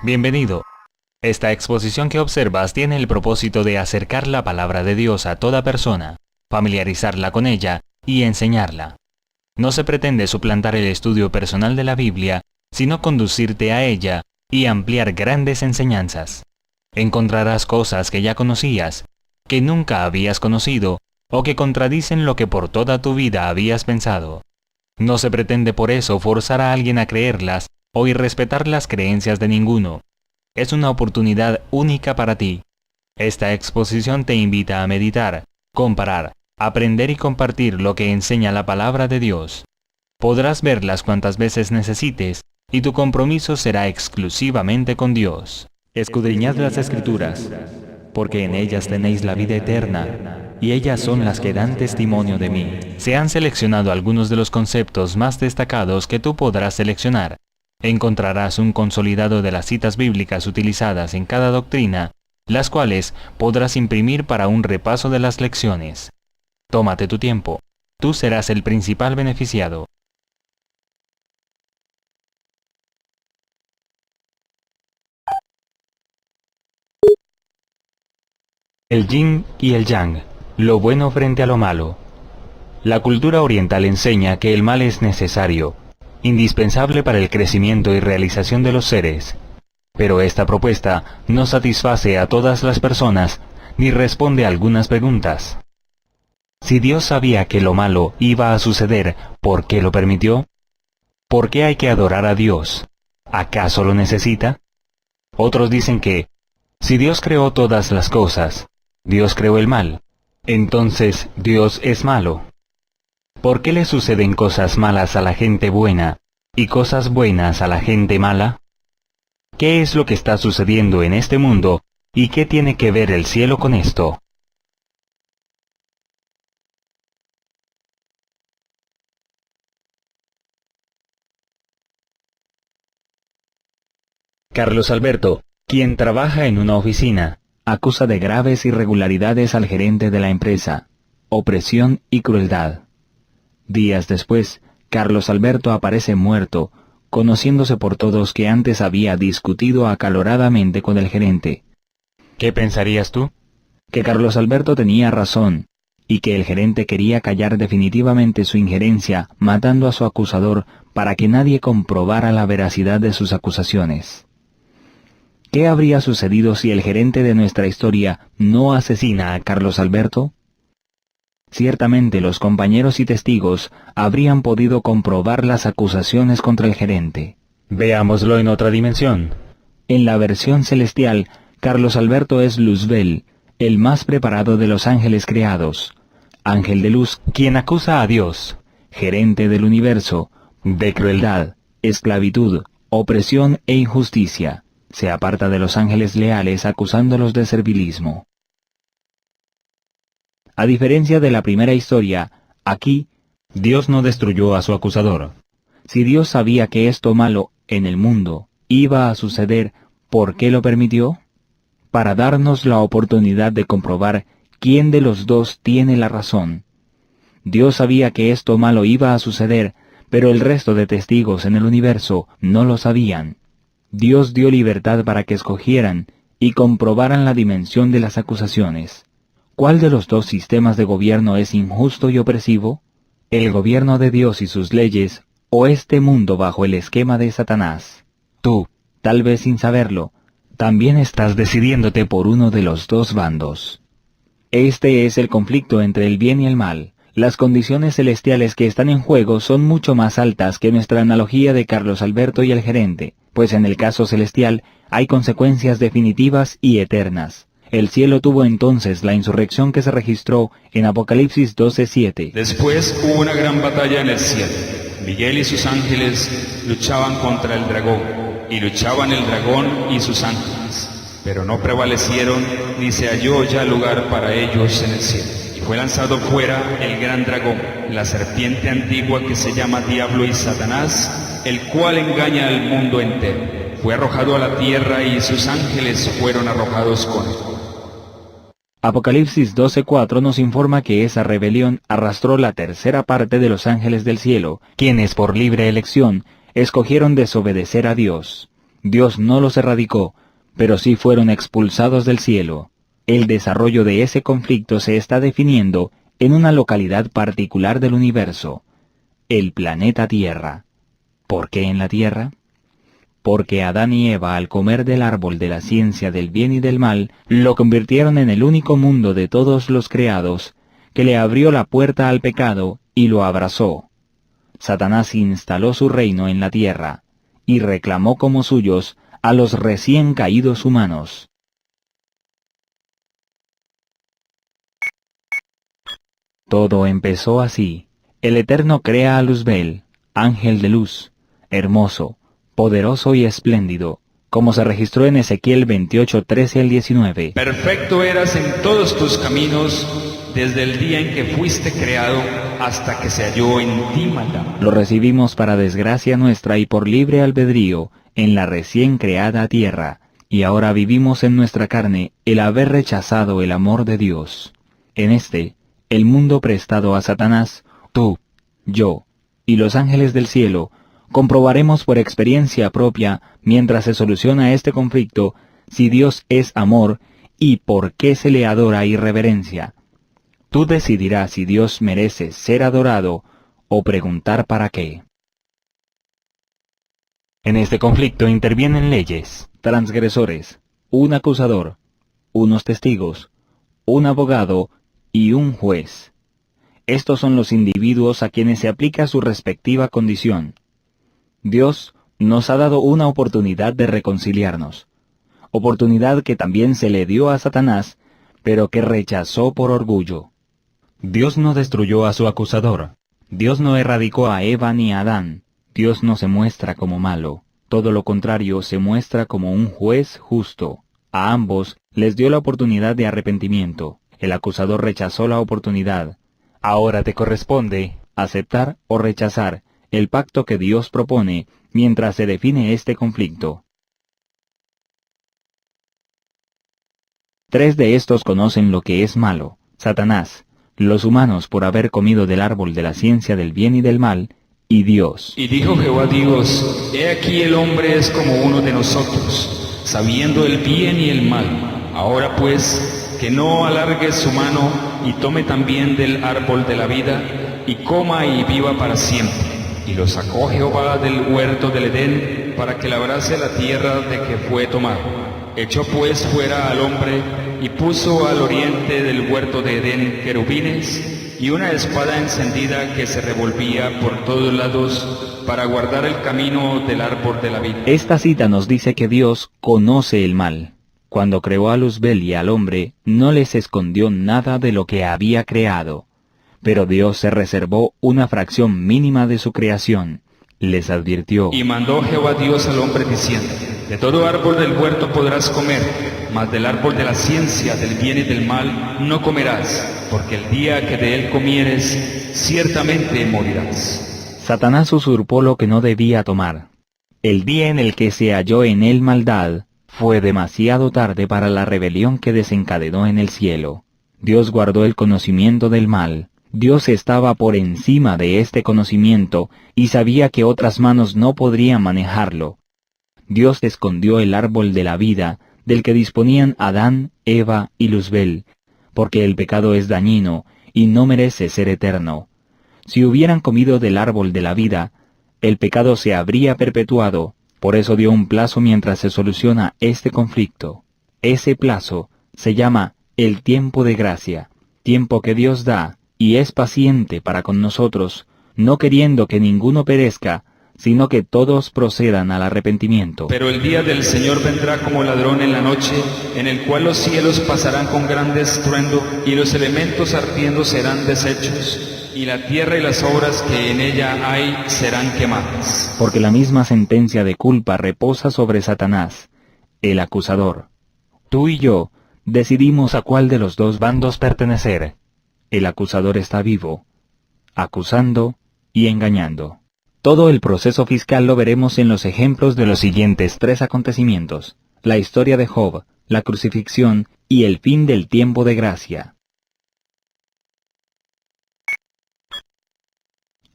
Bienvenido. Esta exposición que observas tiene el propósito de acercar la palabra de Dios a toda persona, familiarizarla con ella y enseñarla. No se pretende suplantar el estudio personal de la Biblia, sino conducirte a ella y ampliar grandes enseñanzas. Encontrarás cosas que ya conocías, que nunca habías conocido, o que contradicen lo que por toda tu vida habías pensado. No se pretende por eso forzar a alguien a creerlas o irrespetar las creencias de ninguno. Es una oportunidad única para ti. Esta exposición te invita a meditar, comparar, aprender y compartir lo que enseña la palabra de Dios. Podrás verlas cuantas veces necesites y tu compromiso será exclusivamente con Dios. Escudriñad las Escrituras, porque en ellas tenéis la vida eterna, y ellas son las que dan testimonio de mí. Se han seleccionado algunos de los conceptos más destacados que tú podrás seleccionar. Encontrarás un consolidado de las citas bíblicas utilizadas en cada doctrina, las cuales podrás imprimir para un repaso de las lecciones. Tómate tu tiempo. Tú serás el principal beneficiado. El yin y el yang, lo bueno frente a lo malo. La cultura oriental enseña que el mal es necesario, indispensable para el crecimiento y realización de los seres. Pero esta propuesta no satisface a todas las personas, ni responde a algunas preguntas. Si Dios sabía que lo malo iba a suceder, ¿por qué lo permitió? ¿Por qué hay que adorar a Dios? ¿Acaso lo necesita? Otros dicen que, si Dios creó todas las cosas, Dios creó el mal, entonces Dios es malo. ¿Por qué le suceden cosas malas a la gente buena y cosas buenas a la gente mala? ¿Qué es lo que está sucediendo en este mundo y qué tiene que ver el cielo con esto? Carlos Alberto, quien trabaja en una oficina, acusa de graves irregularidades al gerente de la empresa, opresión y crueldad. Días después, Carlos Alberto aparece muerto, conociéndose por todos que antes había discutido acaloradamente con el gerente. ¿Qué pensarías tú? Que Carlos Alberto tenía razón, y que el gerente quería callar definitivamente su injerencia, matando a su acusador para que nadie comprobara la veracidad de sus acusaciones. ¿Qué habría sucedido si el gerente de nuestra historia no asesina a Carlos Alberto? Ciertamente los compañeros y testigos habrían podido comprobar las acusaciones contra el gerente. Veámoslo en otra dimensión. En la versión celestial, Carlos Alberto es Luzbel, el más preparado de los ángeles creados, ángel de luz, quien acusa a Dios, gerente del universo, de crueldad, esclavitud, opresión e injusticia. Se aparta de los ángeles leales acusándolos de servilismo. A diferencia de la primera historia, aquí, Dios no destruyó a su acusador. Si Dios sabía que esto malo en el mundo iba a suceder, ¿por qué lo permitió? Para darnos la oportunidad de comprobar quién de los dos tiene la razón. Dios sabía que esto malo iba a suceder, pero el resto de testigos en el universo no lo sabían. Dios dio libertad para que escogieran y comprobaran la dimensión de las acusaciones. ¿Cuál de los dos sistemas de gobierno es injusto y opresivo? ¿El gobierno de Dios y sus leyes, o este mundo bajo el esquema de Satanás? Tú, tal vez sin saberlo, también estás decidiéndote por uno de los dos bandos. Este es el conflicto entre el bien y el mal. Las condiciones celestiales que están en juego son mucho más altas que nuestra analogía de Carlos Alberto y el gerente, pues en el caso celestial hay consecuencias definitivas y eternas. El cielo tuvo entonces la insurrección que se registró en Apocalipsis 12:7. Después hubo una gran batalla en el cielo. Miguel y sus ángeles luchaban contra el dragón, y luchaban el dragón y sus ángeles, pero no prevalecieron, ni se halló ya lugar para ellos en el cielo. Y fue lanzado fuera el gran dragón, la serpiente antigua que se llama Diablo y Satanás, el cual engaña al mundo entero. Fue arrojado a la tierra y sus ángeles fueron arrojados con él. Apocalipsis 12:4 nos informa que esa rebelión arrastró la tercera parte de los ángeles del cielo, quienes por libre elección escogieron desobedecer a Dios. Dios no los erradicó, pero sí fueron expulsados del cielo. El desarrollo de ese conflicto se está definiendo en una localidad particular del universo, el planeta Tierra. ¿Por qué en la Tierra? Porque Adán y Eva, al comer del árbol de la ciencia del bien y del mal, lo convirtieron en el único mundo de todos los creados que le abrió la puerta al pecado y lo abrazó. Satanás instaló su reino en la tierra y reclamó como suyos a los recién caídos humanos. Todo empezó así. El Eterno crea a Luzbel, ángel de luz, hermoso, poderoso y espléndido, como se registró en Ezequiel 28, 13 al 19. Perfecto eras en todos tus caminos, desde el día en que fuiste creado hasta que se halló en ti maldad. Lo recibimos para desgracia nuestra y por libre albedrío en la recién creada tierra, y ahora vivimos en nuestra carne el haber rechazado el amor de Dios. En el mundo prestado a Satanás, tú, yo y los ángeles del cielo, comprobaremos por experiencia propia, mientras se soluciona este conflicto, si Dios es amor y por qué se le adora y reverencia. Tú decidirás si Dios merece ser adorado o preguntar para qué. En este conflicto intervienen leyes, transgresores, un acusador, unos testigos, un abogado y un juez. Estos son los individuos a quienes se aplica su respectiva condición. Dios nos ha dado una oportunidad de reconciliarnos, oportunidad que también se le dio a Satanás, pero que rechazó por orgullo. Dios no destruyó a su acusador. Dios no erradicó a Eva ni a Adán. Dios no se muestra como malo. Todo lo contrario, se muestra como un juez justo. A ambos les dio la oportunidad de arrepentimiento. El acusador rechazó la oportunidad. Ahora te corresponde aceptar o rechazar el pacto que Dios propone mientras se define este conflicto. 3 de estos conocen lo que es malo: Satanás, los humanos por haber comido del árbol de la ciencia del bien y del mal, y Dios. Y dijo Jehová Dios, he aquí el hombre es como uno de nosotros, sabiendo el bien y el mal. Ahora pues, que no alargue su mano y tome también del árbol de la vida, y coma y viva para siempre. Y lo sacó Jehová del huerto del Edén, para que labrase la tierra de que fue tomado. Echó pues fuera al hombre, y puso al oriente del huerto de Edén querubines, y una espada encendida que se revolvía por todos lados, para guardar el camino del árbol de la vida. Esta cita nos dice que Dios conoce el mal. Cuando creó a Luzbel y al hombre, no les escondió nada de lo que había creado. Pero Dios se reservó una fracción mínima de su creación. Les advirtió. Y mandó Jehová Dios al hombre diciendo, de todo árbol del huerto podrás comer, mas del árbol de la ciencia del bien y del mal no comerás, porque el día que de él comieres, ciertamente morirás. Satanás usurpó lo que no debía tomar. El día en el que se halló en él maldad, fue demasiado tarde para la rebelión que desencadenó en el cielo. Dios guardó el conocimiento del mal. Dios estaba por encima de este conocimiento y sabía que otras manos no podrían manejarlo. Dios escondió el árbol de la vida del que disponían Adán, Eva y Luzbel, porque el pecado es dañino y no merece ser eterno. Si hubieran comido del árbol de la vida, el pecado se habría perpetuado. Por eso dio un plazo mientras se soluciona este conflicto. Ese plazo se llama el tiempo de gracia, tiempo que Dios da y es paciente para con nosotros, no queriendo que ninguno perezca, sino que todos procedan al arrepentimiento. Pero el día del Señor vendrá como ladrón en la noche, en el cual los cielos pasarán con gran estruendo, y los elementos ardiendo serán deshechos, y la tierra y las obras que en ella hay serán quemadas. Porque la misma sentencia de culpa reposa sobre Satanás, el acusador. Tú y yo decidimos a cuál de los dos bandos pertenecer. El acusador está vivo, acusando y engañando. Todo el proceso fiscal lo veremos en los ejemplos de los siguientes 3 acontecimientos: la historia de Job, la crucifixión y el fin del tiempo de gracia.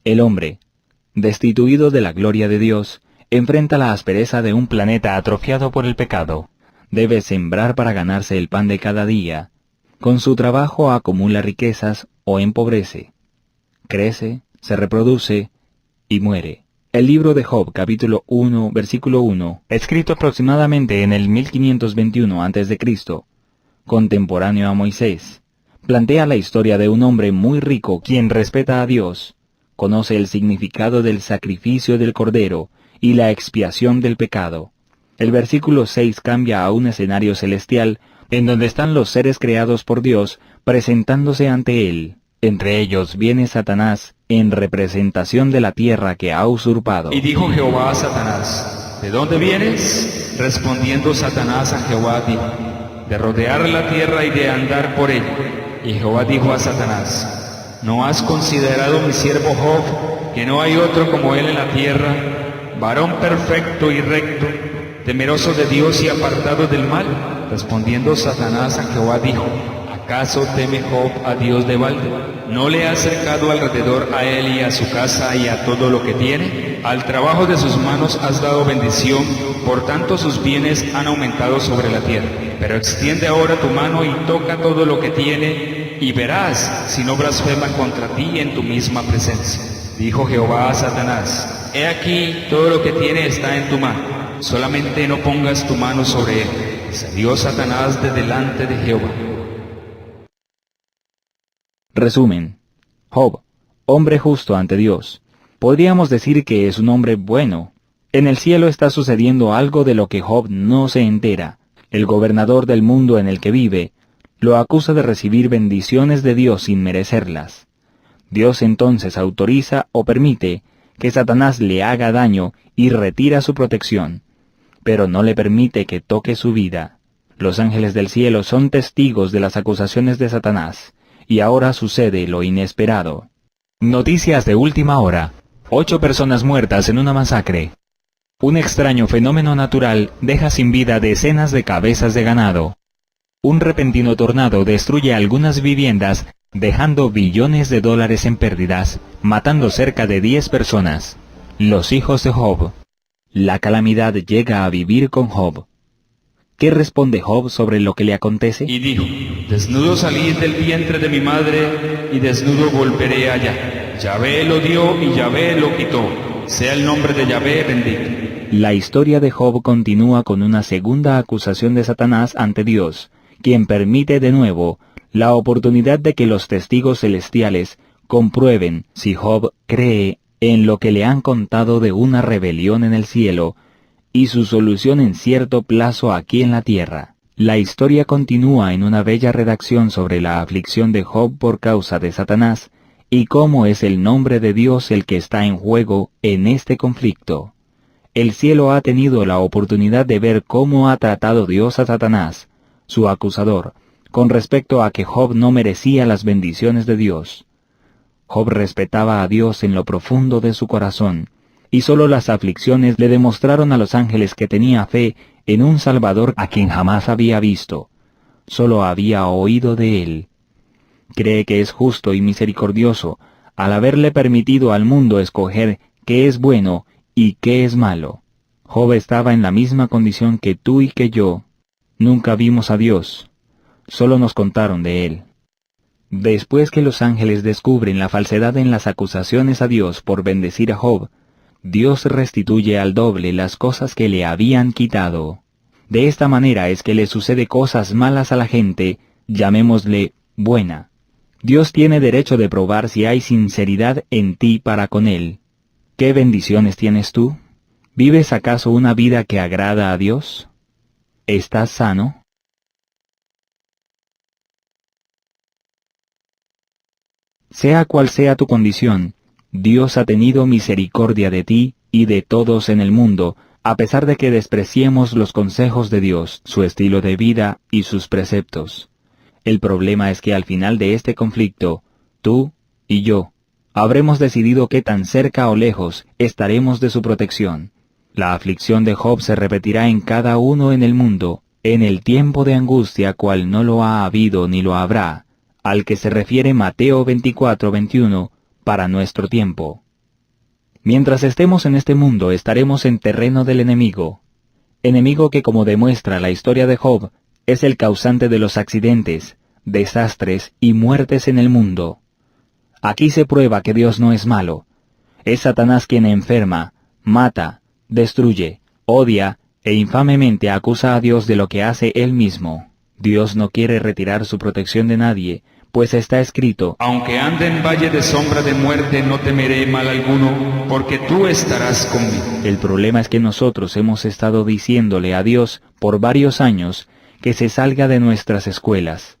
El hombre, destituido de la gloria de Dios, enfrenta la aspereza de un planeta atrofiado por el pecado. Debe sembrar para ganarse el pan de cada día. Con su trabajo acumula riquezas o empobrece. Crece, se reproduce y muere. El libro de Job, capítulo 1, versículo 1, escrito aproximadamente en el 1521 a.C., contemporáneo a Moisés, plantea la historia de un hombre muy rico quien respeta a Dios, conoce el significado del sacrificio del cordero y la expiación del pecado. El versículo 6 cambia a un escenario celestial en donde están los seres creados por Dios presentándose ante él. Entre ellos viene Satanás en representación de la tierra que ha usurpado. Y dijo Jehová a Satanás, ¿de dónde vienes? Respondiendo Satanás a Jehová dijo, de rodear la tierra y de andar por ella. Y Jehová dijo a Satanás, ¿no has considerado mi siervo Job, que no hay otro como él en la tierra, varón perfecto y recto, temeroso de Dios y apartado del mal? Respondiendo Satanás a Jehová dijo, ¿acaso teme Job a Dios de balde? ¿No le ha cercado alrededor a él y a su casa y a todo lo que tiene? Al trabajo de sus manos has dado bendición, por tanto sus bienes han aumentado sobre la tierra. Pero extiende ahora tu mano y toca todo lo que tiene, y verás si no blasfema contra ti en tu misma presencia. Dijo Jehová a Satanás, he aquí todo lo que tiene está en tu mano, solamente no pongas tu mano sobre él. Salió Satanás de delante de Jehová. Resumen. Job, hombre justo ante Dios. Podríamos decir que es un hombre bueno. En el cielo está sucediendo algo de lo que Job no se entera. El gobernador del mundo en el que vive lo acusa de recibir bendiciones de Dios sin merecerlas. Dios entonces autoriza o permite que Satanás le haga daño y retira su protección, pero no le permite que toque su vida. Los ángeles del cielo son testigos de las acusaciones de Satanás, y ahora sucede lo inesperado. Noticias de última hora. 8 personas muertas en una masacre. Un extraño fenómeno natural deja sin vida decenas de cabezas de ganado. Un repentino tornado destruye algunas viviendas, dejando billones de dólares en pérdidas, matando cerca de 10 personas. Los hijos de Job. La calamidad llega a vivir con Job. ¿Qué responde Job sobre lo que le acontece? Y dijo, desnudo salí del vientre de mi madre, y desnudo volveré allá. Yahvé lo dio y Yahvé lo quitó. Sea el nombre de Yahvé bendito. La historia de Job continúa con una segunda acusación de Satanás ante Dios, quien permite de nuevo la oportunidad de que los testigos celestiales comprueben si Job cree en lo que le han contado de una rebelión en el cielo y su solución en cierto plazo aquí en la tierra. La historia continúa en una bella redacción sobre la aflicción de Job por causa de Satanás y cómo es el nombre de Dios el que está en juego en este conflicto. El cielo ha tenido la oportunidad de ver cómo ha tratado Dios a Satanás, su acusador, con respecto a que Job no merecía las bendiciones de Dios. Job respetaba a Dios en lo profundo de su corazón, y solo las aflicciones le demostraron a los ángeles que tenía fe en un Salvador a quien jamás había visto, solo había oído de él. Cree que es justo y misericordioso al haberle permitido al mundo escoger qué es bueno y qué es malo. Job estaba en la misma condición que tú y que yo. Nunca vimos a Dios, solo nos contaron de él. Después que los ángeles descubren la falsedad en las acusaciones a Dios por bendecir a Job, Dios restituye al doble las cosas que le habían quitado. De esta manera es que le sucede cosas malas a la gente, llamémosle buena. Dios tiene derecho de probar si hay sinceridad en ti para con Él. ¿Qué bendiciones tienes tú? ¿Vives acaso una vida que agrada a Dios? ¿Estás sano? Sea cual sea tu condición, Dios ha tenido misericordia de ti y de todos en el mundo, a pesar de que despreciemos los consejos de Dios, su estilo de vida y sus preceptos. El problema es que al final de este conflicto, tú y yo habremos decidido qué tan cerca o lejos estaremos de su protección. La aflicción de Job se repetirá en cada uno en el mundo, en el tiempo de angustia cual no lo ha habido ni lo habrá, al que se refiere Mateo 24:21, para nuestro tiempo. Mientras estemos en este mundo, estaremos en terreno del enemigo. Enemigo que, como demuestra la historia de Job, es el causante de los accidentes, desastres y muertes en el mundo. Aquí se prueba que Dios no es malo. Es Satanás quien enferma, mata, destruye, odia e infamemente acusa a Dios de lo que hace él mismo. Dios no quiere retirar su protección de nadie, pues está escrito: Aunque ande en valle de sombra de muerte, no temeré mal alguno, porque tú estarás conmigo. El problema es que nosotros hemos estado diciéndole a Dios por varios años que se salga de nuestras escuelas,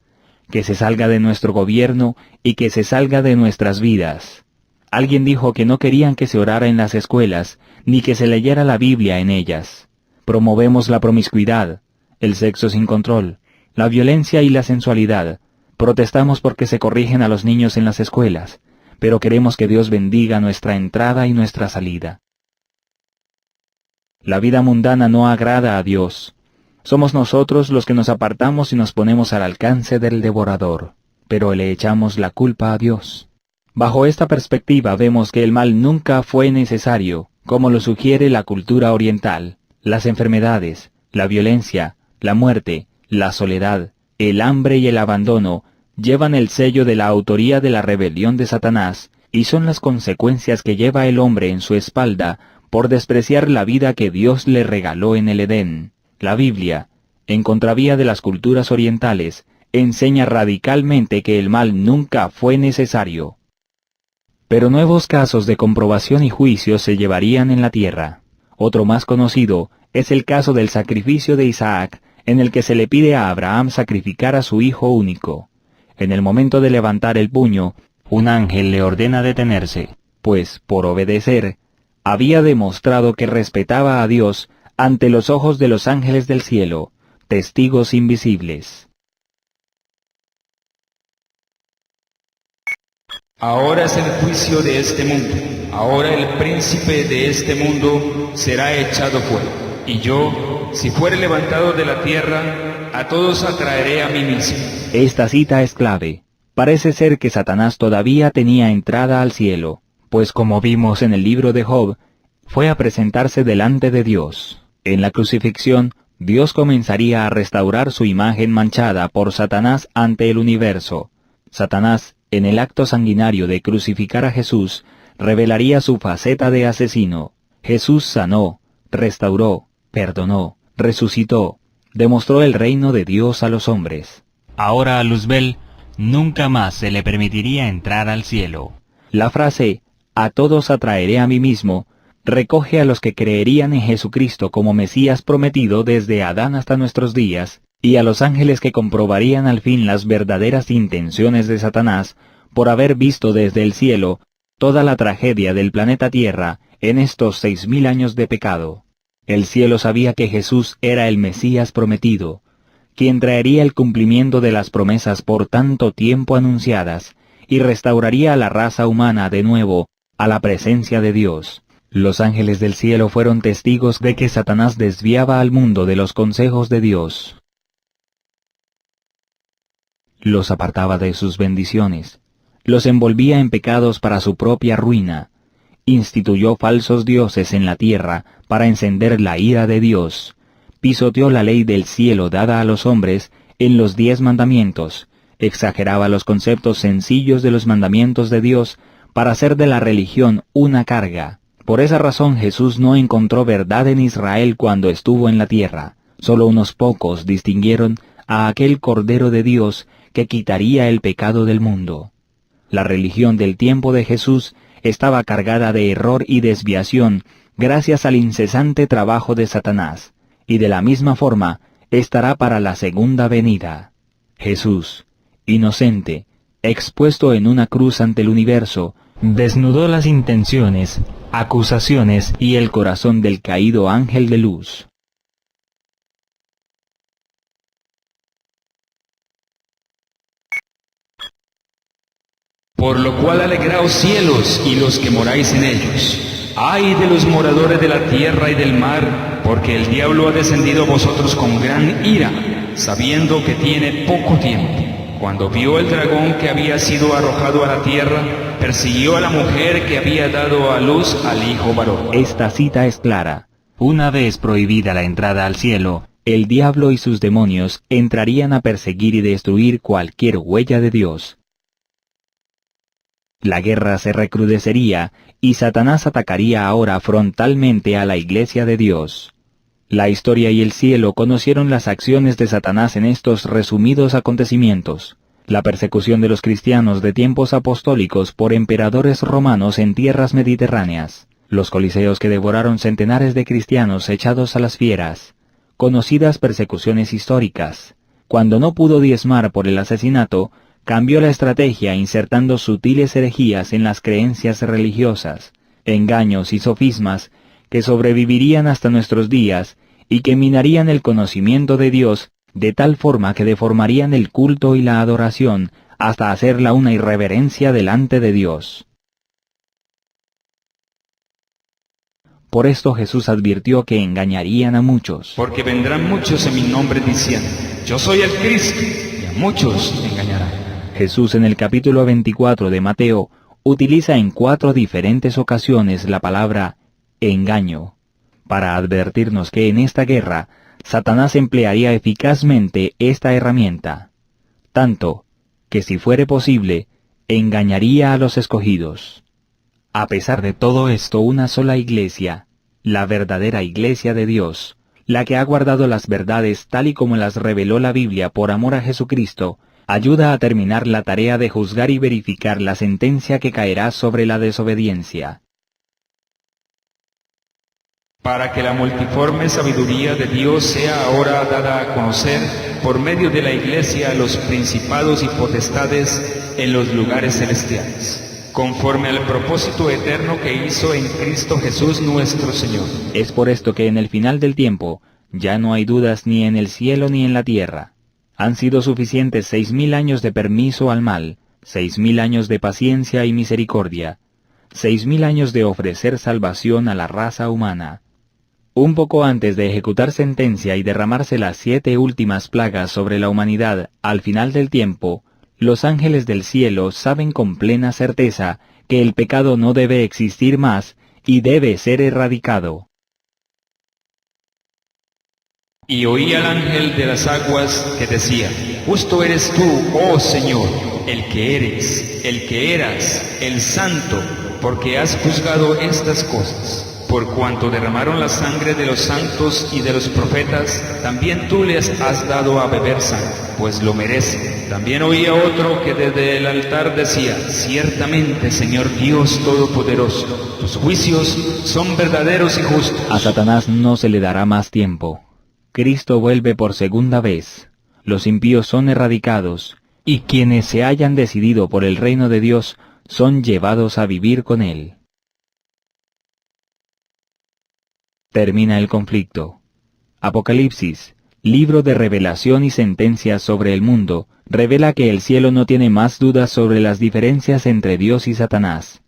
que se salga de nuestro gobierno y que se salga de nuestras vidas. Alguien dijo que no querían que se orara en las escuelas, ni que se leyera la Biblia en ellas. Promovemos la promiscuidad, el sexo sin control, la violencia y la sensualidad. Protestamos porque se corrigen a los niños en las escuelas, pero queremos que Dios bendiga nuestra entrada y nuestra salida. La vida mundana no agrada a Dios. Somos nosotros los que nos apartamos y nos ponemos al alcance del devorador, pero le echamos la culpa a Dios. Bajo esta perspectiva vemos que el mal nunca fue necesario, como lo sugiere la cultura oriental. Las enfermedades, la violencia, la muerte, la soledad, el hambre y el abandono llevan el sello de la autoría de la rebelión de Satanás y son las consecuencias que lleva el hombre en su espalda por despreciar la vida que Dios le regaló en el Edén. La Biblia, en contravía de las culturas orientales, enseña radicalmente que el mal nunca fue necesario. Pero nuevos casos de comprobación y juicio se llevarían en la tierra. Otro más conocido es el caso del sacrificio de Isaac, en el que se le pide a Abraham sacrificar a su hijo único. En el momento de levantar el puño, un ángel le ordena detenerse, pues, por obedecer, había demostrado que respetaba a Dios ante los ojos de los ángeles del cielo, testigos invisibles. Ahora es el juicio de este mundo. Ahora el príncipe de este mundo será echado fuera. Y yo, si fuere levantado de la tierra, a todos atraeré a mí mismo. Esta cita es clave. Parece ser que Satanás todavía tenía entrada al cielo, pues como vimos en el libro de Job, fue a presentarse delante de Dios. En la crucifixión, Dios comenzaría a restaurar su imagen manchada por Satanás ante el universo. Satanás, en el acto sanguinario de crucificar a Jesús, revelaría su faceta de asesino. Jesús sanó, restauró, perdonó, resucitó, demostró el reino de Dios a los hombres. Ahora a Luzbel nunca más se le permitiría entrar al cielo. La frase, a todos atraeré a mí mismo, recoge a los que creerían en Jesucristo como Mesías prometido desde Adán hasta nuestros días, y a los ángeles que comprobarían al fin las verdaderas intenciones de Satanás por haber visto desde el cielo toda la tragedia del planeta Tierra en estos 6000 años de pecado. El cielo sabía que Jesús era el Mesías prometido, quien traería el cumplimiento de las promesas por tanto tiempo anunciadas, y restauraría a la raza humana de nuevo a la presencia de Dios. Los ángeles del cielo fueron testigos de que Satanás desviaba al mundo de los consejos de Dios. Los apartaba de sus bendiciones, los envolvía en pecados para su propia ruina, instituyó falsos dioses en la tierra para encender la ira de Dios, pisoteó la ley del cielo dada a los hombres en los 10 mandamientos, exageraba los conceptos sencillos de los mandamientos de Dios para hacer de la religión una carga. Por esa razón Jesús no encontró verdad en Israel cuando estuvo en la tierra. Solo unos pocos distinguieron a aquel Cordero de Dios que quitaría el pecado del mundo. La religión del tiempo de Jesús estaba cargada de error y desviación gracias al incesante trabajo de Satanás, y de la misma forma estará para la segunda venida. Jesús, inocente, expuesto en una cruz ante el universo, desnudó las intenciones, acusaciones y el corazón del caído ángel de luz. Por lo cual alegraos cielos y los que moráis en ellos. Ay de los moradores de la tierra y del mar, porque el diablo ha descendido a vosotros con gran ira, sabiendo que tiene poco tiempo. cuando vio el dragón que había sido arrojado a la tierra, persiguió a la mujer que había dado a luz al hijo varón. Esta cita es clara. Una vez prohibida la entrada al cielo, el diablo y sus demonios entrarían a perseguir y destruir cualquier huella de Dios. La guerra se recrudecería y Satanás atacaría ahora frontalmente a la Iglesia de Dios. La historia y el cielo conocieron las acciones de Satanás en estos resumidos acontecimientos. La persecución de los cristianos de tiempos apostólicos por emperadores romanos en tierras mediterráneas. Los coliseos que devoraron centenares de cristianos echados a las fieras. Conocidas persecuciones históricas. Cuando no pudo diezmar por el asesinato, cambió la estrategia insertando sutiles herejías en las creencias religiosas, engaños y sofismas que sobrevivirían hasta nuestros días y que minarían el conocimiento de Dios de tal forma que deformarían el culto y la adoración hasta hacerla una irreverencia delante de Dios. Por esto Jesús advirtió que engañarían a muchos. Porque vendrán muchos en mi nombre diciendo, yo soy el Cristo, y a muchos engañarán. Jesús en el capítulo 24 de Mateo utiliza en 4 diferentes ocasiones la palabra engaño, para advertirnos que en esta guerra Satanás emplearía eficazmente esta herramienta, tanto que si fuere posible, engañaría a los escogidos. A pesar de todo esto, una sola iglesia, la verdadera iglesia de Dios, la que ha guardado las verdades tal y como las reveló la Biblia por amor a Jesucristo, ayuda a terminar la tarea de juzgar y verificar la sentencia que caerá sobre la desobediencia. Para que la multiforme sabiduría de Dios sea ahora dada a conocer por medio de la Iglesia a los principados y potestades en los lugares celestiales, conforme al propósito eterno que hizo en Cristo Jesús nuestro Señor. Es por esto que en el final del tiempo ya no hay dudas ni en el cielo ni en la tierra. Han sido suficientes 6.000 años de permiso al mal, 6.000 años de paciencia y misericordia, 6.000 años de ofrecer salvación a la raza humana. Un poco antes de ejecutar sentencia y derramarse las 7 últimas plagas sobre la humanidad al final del tiempo, los ángeles del cielo saben con plena certeza que el pecado no debe existir más y debe ser erradicado. Y oí al ángel de las aguas que decía, justo eres tú, oh Señor, el que eres, el que eras, el santo, porque has juzgado estas cosas. Por cuanto derramaron la sangre de los santos y de los profetas, también tú les has dado a beber sangre, pues lo merecen. También oía otro que desde el altar decía, ciertamente, Señor Dios Todopoderoso, tus juicios son verdaderos y justos. A Satanás no se le dará más tiempo. Cristo vuelve por segunda vez. Los impíos son erradicados, y quienes se hayan decidido por el reino de Dios son llevados a vivir con Él. Termina el conflicto. Apocalipsis, libro de revelación y sentencias sobre el mundo, revela que el cielo no tiene más dudas sobre las diferencias entre Dios y Satanás.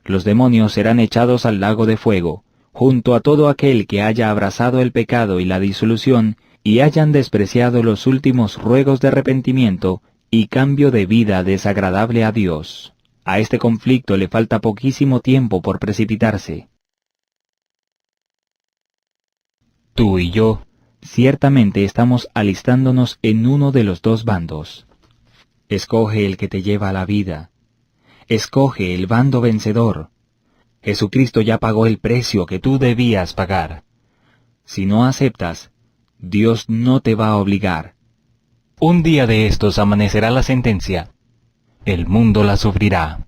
Los demonios serán echados al lago de fuego, junto a todo aquel que haya abrazado el pecado y la disolución y hayan despreciado los últimos ruegos de arrepentimiento y cambio de vida desagradable a Dios. A este conflicto le falta poquísimo tiempo por precipitarse. Tú y yo, ciertamente estamos alistándonos en uno de los dos bandos. Escoge el que te lleva a la vida. Escoge el bando vencedor. Jesucristo ya pagó el precio que tú debías pagar. Si no aceptas, Dios no te va a obligar. Un día de estos amanecerá la sentencia. El mundo la sufrirá.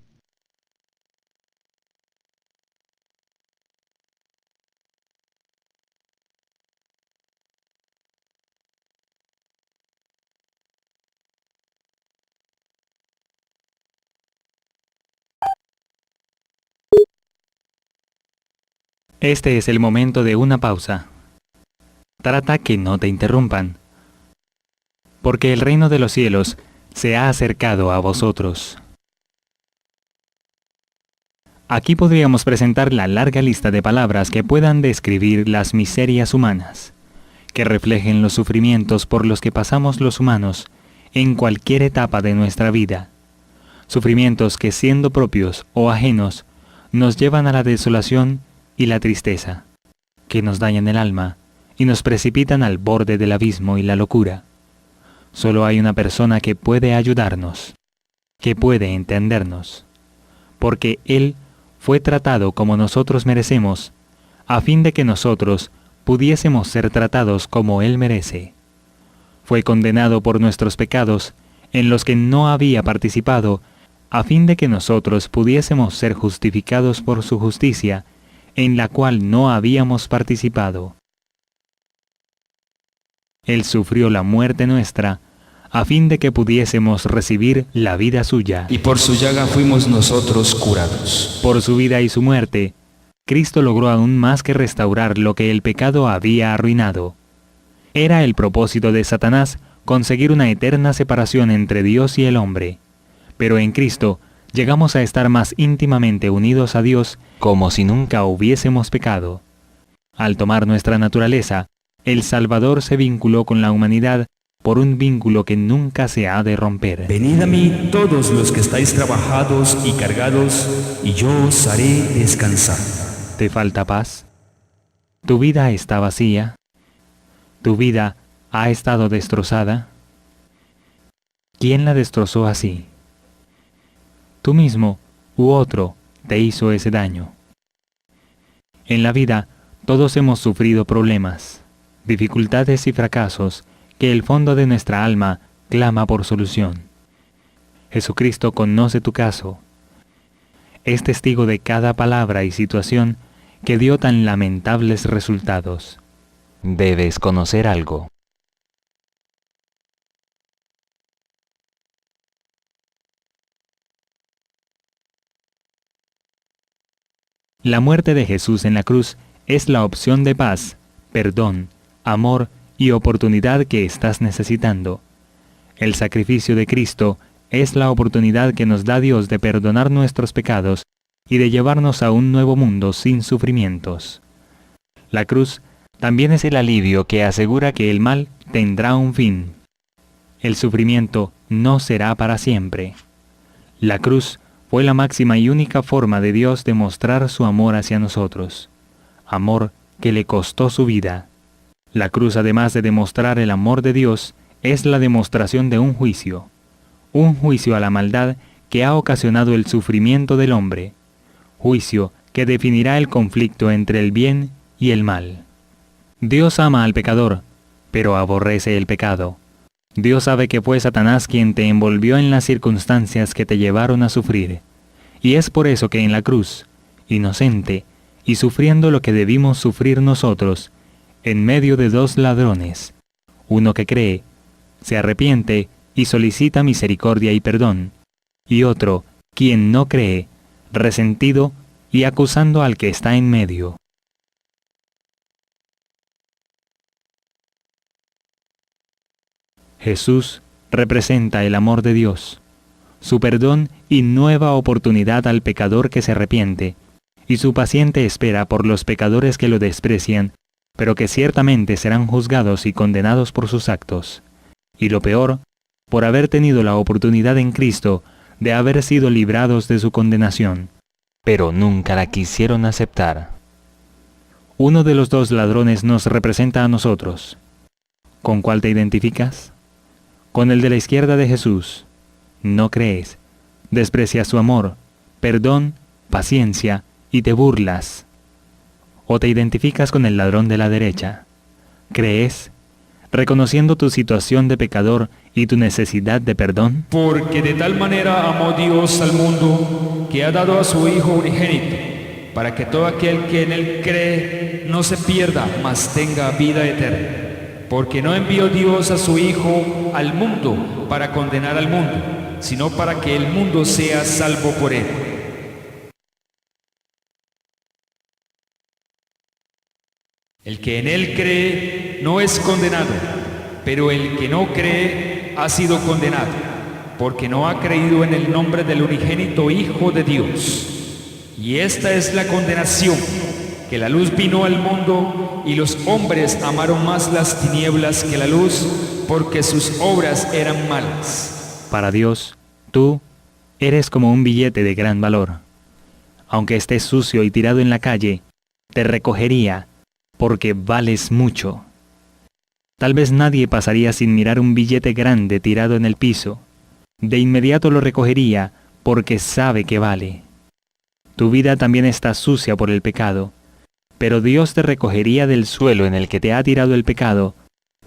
Este es el momento de una pausa. Trata que no te interrumpan, porque el reino de los cielos se ha acercado a vosotros. Aquí podríamos presentar la larga lista de palabras que puedan describir las miserias humanas, que reflejen los sufrimientos por los que pasamos los humanos en cualquier etapa de nuestra vida. Sufrimientos que, siendo propios o ajenos, nos llevan a la desolación y la tristeza, que nos dañan el alma y nos precipitan al borde del abismo y la locura. Solo hay una persona que puede ayudarnos, que puede entendernos, porque Él fue tratado como nosotros merecemos, a fin de que nosotros pudiésemos ser tratados como Él merece. Fue condenado por nuestros pecados, en los que no había participado, a fin de que nosotros pudiésemos ser justificados por su justicia, en la cual no habíamos participado. Él sufrió la muerte nuestra, a fin de que pudiésemos recibir la vida suya. Y por su llaga fuimos nosotros curados. Por su vida y su muerte, Cristo logró aún más que restaurar lo que el pecado había arruinado. Era el propósito de Satanás conseguir una eterna separación entre Dios y el hombre. Pero en Cristo llegamos a estar más íntimamente unidos a Dios como si nunca hubiésemos pecado. Al tomar nuestra naturaleza, el Salvador se vinculó con la humanidad por un vínculo que nunca se ha de romper. Venid a mí todos los que estáis trabajados y cargados, y yo os haré descansar. ¿Te falta paz? ¿Tu vida está vacía? ¿Tu vida ha estado destrozada? ¿Quién la destrozó así? Tú mismo u otro te hizo ese daño. En la vida todos hemos sufrido problemas, dificultades y fracasos que el fondo de nuestra alma clama por solución. Jesucristo conoce tu caso. Es testigo de cada palabra y situación que dio tan lamentables resultados. Debes conocer algo. La muerte de Jesús en la cruz es la opción de paz, perdón, amor y oportunidad que estás necesitando. El sacrificio de Cristo es la oportunidad que nos da Dios de perdonar nuestros pecados y de llevarnos a un nuevo mundo sin sufrimientos. La cruz también es el alivio que asegura que el mal tendrá un fin. El sufrimiento no será para siempre. La cruz fue la máxima y única forma de Dios de mostrar su amor hacia nosotros, amor que le costó su vida. La cruz, además de demostrar el amor de Dios, es la demostración de un juicio a la maldad que ha ocasionado el sufrimiento del hombre, juicio que definirá el conflicto entre el bien y el mal. Dios ama al pecador, pero aborrece el pecado. Dios sabe que fue Satanás quien te envolvió en las circunstancias que te llevaron a sufrir, y es por eso que en la cruz, inocente, y sufriendo lo que debimos sufrir nosotros, en medio de dos ladrones, uno que cree, se arrepiente y solicita misericordia y perdón, y otro, quien no cree, resentido y acusando al que está en medio. Jesús representa el amor de Dios, su perdón y nueva oportunidad al pecador que se arrepiente, y su paciente espera por los pecadores que lo desprecian, pero que ciertamente serán juzgados y condenados por sus actos. Y lo peor, por haber tenido la oportunidad en Cristo de haber sido librados de su condenación, pero nunca la quisieron aceptar. Uno de los dos ladrones nos representa a nosotros. ¿Con cuál te identificas? Con el de la izquierda de Jesús. No crees, desprecias su amor, perdón, paciencia y te burlas. ¿O te identificas con el ladrón de la derecha? ¿Crees, reconociendo tu situación de pecador y tu necesidad de perdón? Porque de tal manera amó Dios al mundo, que ha dado a su Hijo unigénito, para que todo aquel que en él cree no se pierda, mas tenga vida eterna. Porque no envió Dios a su Hijo al mundo para condenar al mundo, sino para que el mundo sea salvo por él. El que en él cree no es condenado, pero el que no cree ha sido condenado, porque no ha creído en el nombre del unigénito Hijo de Dios. Y esta es la condenación, que la luz vino al mundo y los hombres amaron más las tinieblas que la luz, porque sus obras eran malas. Para Dios, tú eres como un billete de gran valor. Aunque estés sucio y tirado en la calle, te recogería porque vales mucho. Tal vez nadie pasaría sin mirar un billete grande tirado en el piso. De inmediato lo recogería porque sabe que vale. Tu vida también está sucia por el pecado, pero Dios te recogería del suelo en el que te ha tirado el pecado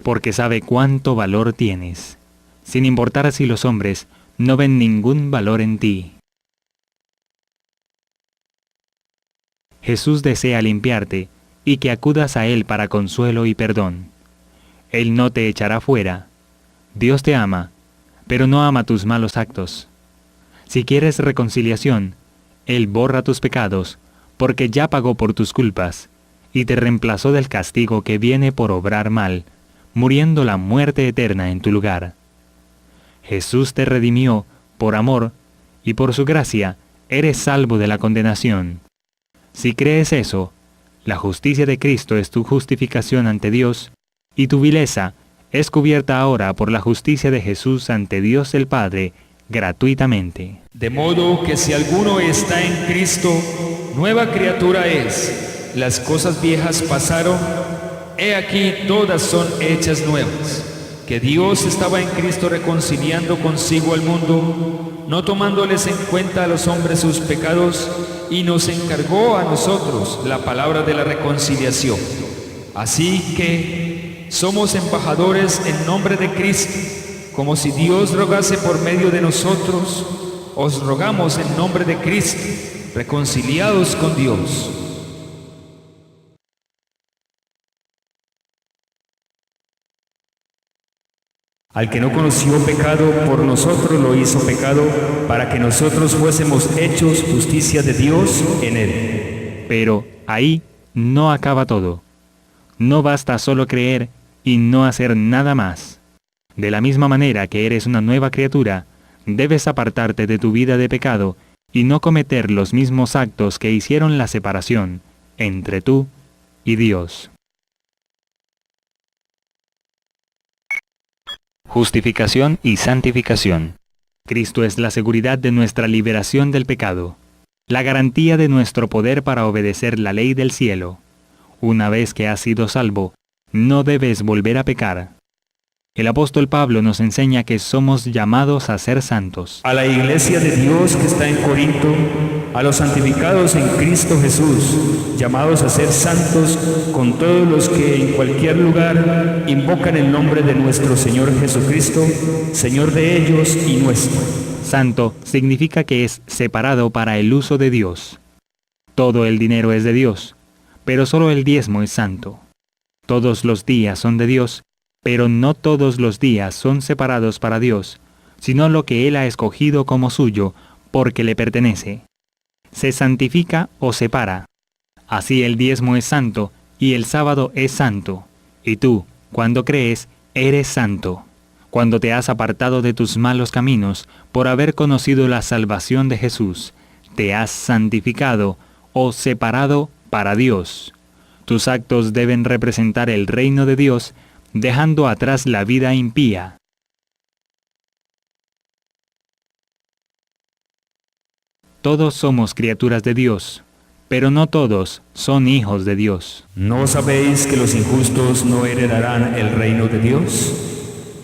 porque sabe cuánto valor tienes, sin importar si los hombres no ven ningún valor en ti. Jesús desea limpiarte y que acudas a Él para consuelo y perdón. Él no te echará fuera. Dios te ama, pero no ama tus malos actos. Si quieres reconciliación, Él borra tus pecados, porque ya pagó por tus culpas, y te reemplazó del castigo que viene por obrar mal, muriendo la muerte eterna en tu lugar. Jesús te redimió por amor, y por su gracia eres salvo de la condenación. Si crees eso, la justicia de Cristo es tu justificación ante Dios, y tu vileza es cubierta ahora por la justicia de Jesús ante Dios el Padre, gratuitamente. De modo que si alguno está en Cristo, nueva criatura es. Las cosas viejas pasaron, he aquí todas son hechas nuevas. Que Dios estaba en Cristo reconciliando consigo al mundo, no tomándoles en cuenta a los hombres sus pecados, y nos encargó a nosotros la palabra de la reconciliación. Así que somos embajadores en nombre de Cristo, como si Dios rogase por medio de nosotros. Os rogamos en nombre de Cristo, reconciliados con Dios. Al que no conoció pecado, por nosotros lo hizo pecado, para que nosotros fuésemos hechos justicia de Dios en él. Pero ahí no acaba todo. No basta solo creer y no hacer nada más. De la misma manera que eres una nueva criatura, debes apartarte de tu vida de pecado y no cometer los mismos actos que hicieron la separación entre tú y Dios. Justificación y santificación. Cristo es la seguridad de nuestra liberación del pecado, la garantía de nuestro poder para obedecer la ley del cielo. Una vez que has sido salvo, no debes volver a pecar. El apóstol Pablo nos enseña que somos llamados a ser santos. A la iglesia de Dios que está en Corinto, a los santificados en Cristo Jesús, llamados a ser santos con todos los que en cualquier lugar invocan el nombre de nuestro Señor Jesucristo, Señor de ellos y nuestro. Santo significa que es separado para el uso de Dios. Todo el dinero es de Dios, pero solo el diezmo es santo. Todos los días son de Dios, pero no todos los días son separados para Dios, sino lo que Él ha escogido como suyo, porque le pertenece. Se santifica o separa. Así el diezmo es santo, y el sábado es santo. Y tú, cuando crees, eres santo, cuando te has apartado de tus malos caminos por haber conocido la salvación de Jesús, te has santificado o separado para Dios. Tus actos deben representar el reino de Dios, dejando atrás la vida impía. Todos somos criaturas de Dios, pero no todos son hijos de Dios. ¿No sabéis que los injustos no heredarán el reino de Dios?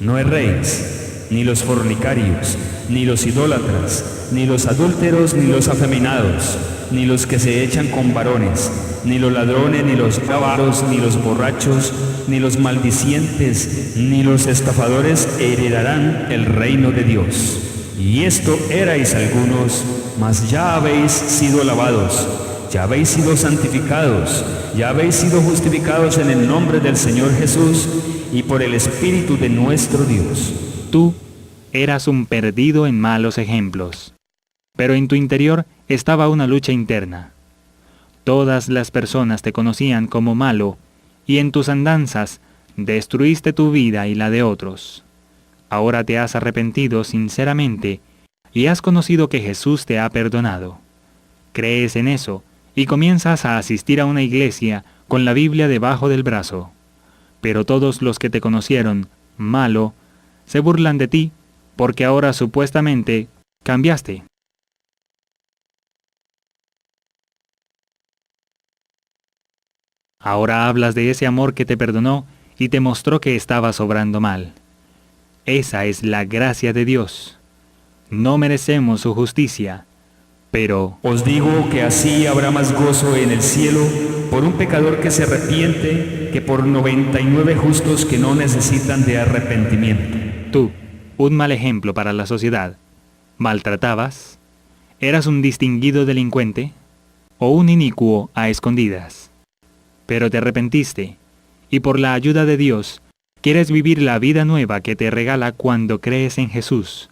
No erréis, ni los fornicarios, ni los idólatras, ni los adúlteros, ni los afeminados, ni los que se echan con varones, ni los ladrones, ni los avaros, ni los borrachos, ni los maldicientes, ni los estafadores heredarán el reino de Dios. Y esto erais algunos, mas ya habéis sido lavados, ya habéis sido santificados, ya habéis sido justificados en el nombre del Señor Jesús y por el Espíritu de nuestro Dios. Tú eras un perdido en malos ejemplos, pero en tu interior estaba una lucha interna. Todas las personas te conocían como malo, y en tus andanzas destruiste tu vida y la de otros. Ahora te has arrepentido sinceramente y has conocido que Jesús te ha perdonado. Crees en eso y comienzas a asistir a una iglesia con la Biblia debajo del brazo. Pero todos los que te conocieron malo, se burlan de ti porque ahora supuestamente cambiaste. Ahora hablas de ese amor que te perdonó y te mostró que estabas obrando mal. Esa es la gracia de Dios. No merecemos su justicia, pero Os digo que así habrá más gozo en el cielo por un pecador que se arrepiente que por 99 justos que no necesitan de arrepentimiento. tú, un mal ejemplo para la sociedad, maltratabas, eras un distinguido delincuente o un inicuo a escondidas. Pero te arrepentiste, y por la ayuda de Dios, quieres vivir la vida nueva que te regala cuando crees en Jesús.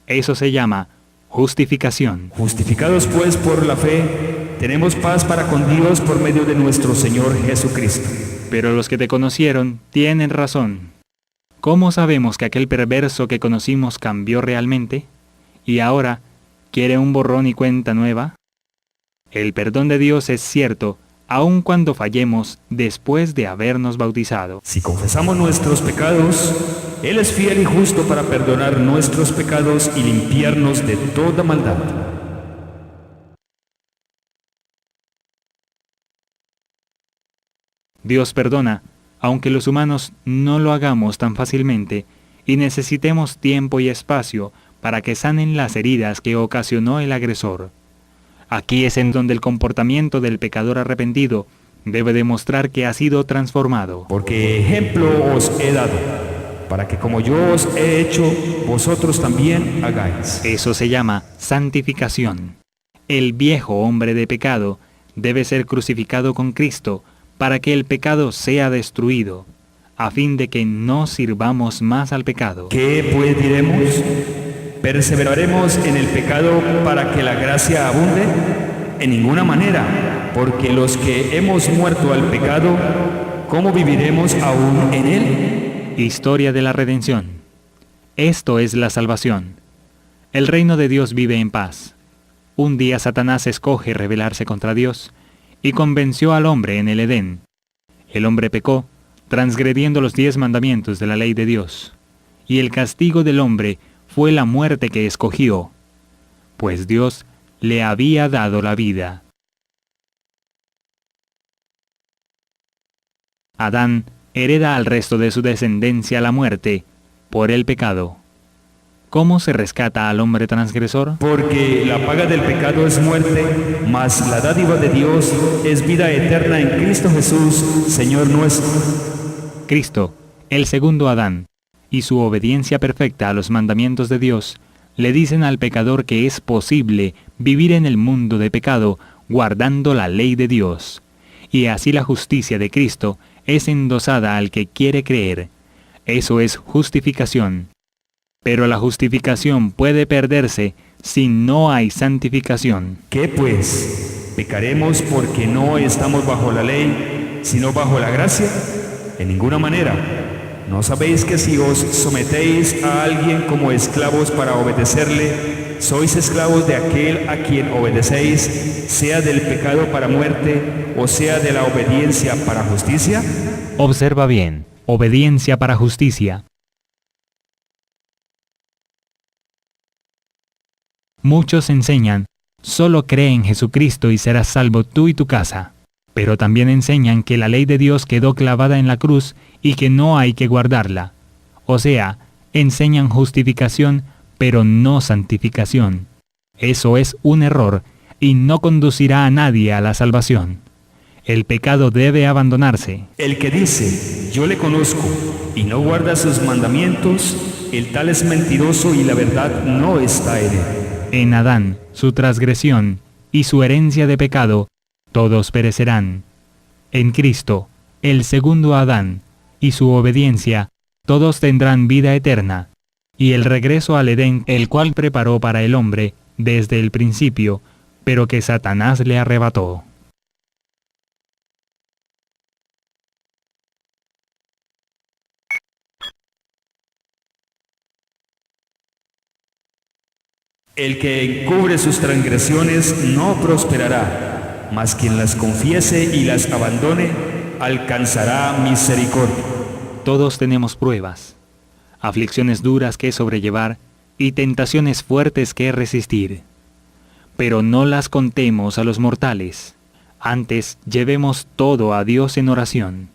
Eso se llama justificación. Justificados pues por la fe, tenemos paz para con Dios por medio de nuestro Señor Jesucristo. Pero los que te conocieron tienen razón. ¿Cómo sabemos que aquel perverso que conocimos cambió realmente? ¿Y ahora quiere un borrón y cuenta nueva? El perdón de Dios es cierto, aun cuando fallemos después de habernos bautizado. Si confesamos nuestros pecados, Él es fiel y justo para perdonar nuestros pecados y limpiarnos de toda maldad. Dios perdona, aunque los humanos no lo hagamos tan fácilmente y necesitemos tiempo y espacio para que sanen las heridas que ocasionó el agresor. Aquí es en donde el comportamiento del pecador arrepentido debe demostrar que ha sido transformado. Porque ejemplo os he dado, para que como yo os he hecho, vosotros también hagáis. Eso se llama santificación. El viejo hombre de pecado debe ser crucificado con Cristo para que el pecado sea destruido, a fin de que no sirvamos más al pecado. ¿Qué pues diremos? ¿Perseveraremos en el pecado para que la gracia abunde? En ninguna manera, porque los que hemos muerto al pecado, ¿cómo viviremos aún en él? Historia de la redención. Esto es la salvación. El reino de Dios vive en paz. Un día Satanás escoge rebelarse contra Dios y convenció al hombre en el Edén. El hombre pecó, transgrediendo los 10 mandamientos de la ley de Dios, y el castigo del hombre fue la muerte que escogió, pues Dios le había dado la vida. Adán hereda al resto de su descendencia la muerte por el pecado. ¿Cómo se rescata al hombre transgresor? Porque la paga del pecado es muerte, mas la dádiva de Dios es vida eterna en Cristo Jesús, Señor nuestro. Cristo, el segundo Adán, y su obediencia perfecta a los mandamientos de Dios, le dicen al pecador que es posible vivir en el mundo de pecado guardando la ley de Dios. Y así la justicia de Cristo es endosada al que quiere creer. Eso es justificación. Pero la justificación puede perderse si no hay santificación. ¿Qué pues? ¿Pecaremos porque no estamos bajo la ley, sino bajo la gracia? En ninguna manera. ¿No sabéis que si os sometéis a alguien como esclavos para obedecerle, sois esclavos de aquel a quien obedecéis, sea del pecado para muerte, o sea de la obediencia para justicia? Observa bien, obediencia para justicia. Muchos enseñan, solo cree en Jesucristo y serás salvo tú y tu casa. Pero también enseñan que la ley de Dios quedó clavada en la cruz y que no hay que guardarla. O sea, enseñan justificación, pero no santificación. Eso es un error y no conducirá a nadie a la salvación. El pecado debe abandonarse. El que dice, yo le conozco, y no guarda sus mandamientos, el tal es mentiroso y la verdad no está en él. En Adán, su transgresión y su herencia de pecado, todos perecerán. En Cristo, el segundo Adán, y su obediencia, todos tendrán vida eterna, y el regreso al Edén, el cual preparó para el hombre desde el principio, pero que Satanás le arrebató. El que encubre sus transgresiones no prosperará, mas quien las confiese y las abandone, alcanzará misericordia. Todos tenemos pruebas. aflicciones duras que sobrellevar y tentaciones fuertes que resistir. Pero no las contemos a los mortales, antes llevemos todo a Dios en oración.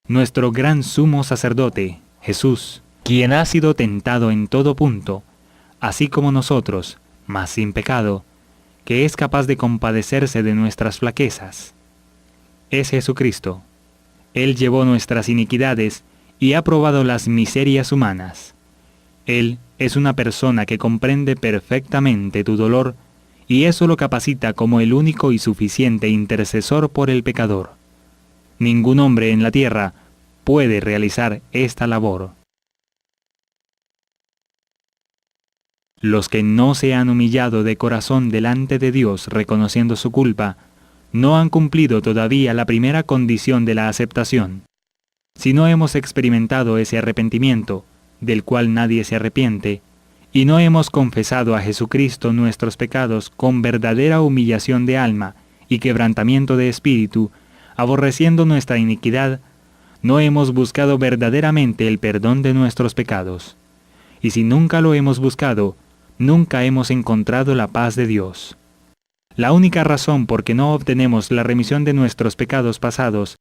Nuestro gran sumo sacerdote, Jesús, quien ha sido tentado en todo punto, así como nosotros, mas sin pecado, que es capaz de compadecerse de nuestras flaquezas. Es Jesucristo. Él llevó nuestras iniquidades y ha probado las miserias humanas. Él es una persona que comprende perfectamente tu dolor y eso lo capacita como el único y suficiente intercesor por el pecador. Ningún hombre en la tierra puede realizar esta labor. Los que no se han humillado de corazón delante de Dios reconociendo su culpa, no han cumplido todavía la primera condición de la aceptación. Si no hemos experimentado ese arrepentimiento, del cual nadie se arrepiente, y no hemos confesado a Jesucristo nuestros pecados con verdadera humillación de alma y quebrantamiento de espíritu, aborreciendo nuestra iniquidad, no hemos buscado verdaderamente el perdón de nuestros pecados. Y si nunca lo hemos buscado, nunca hemos encontrado la paz de Dios. La única razón por que no obtenemos la remisión de nuestros pecados pasados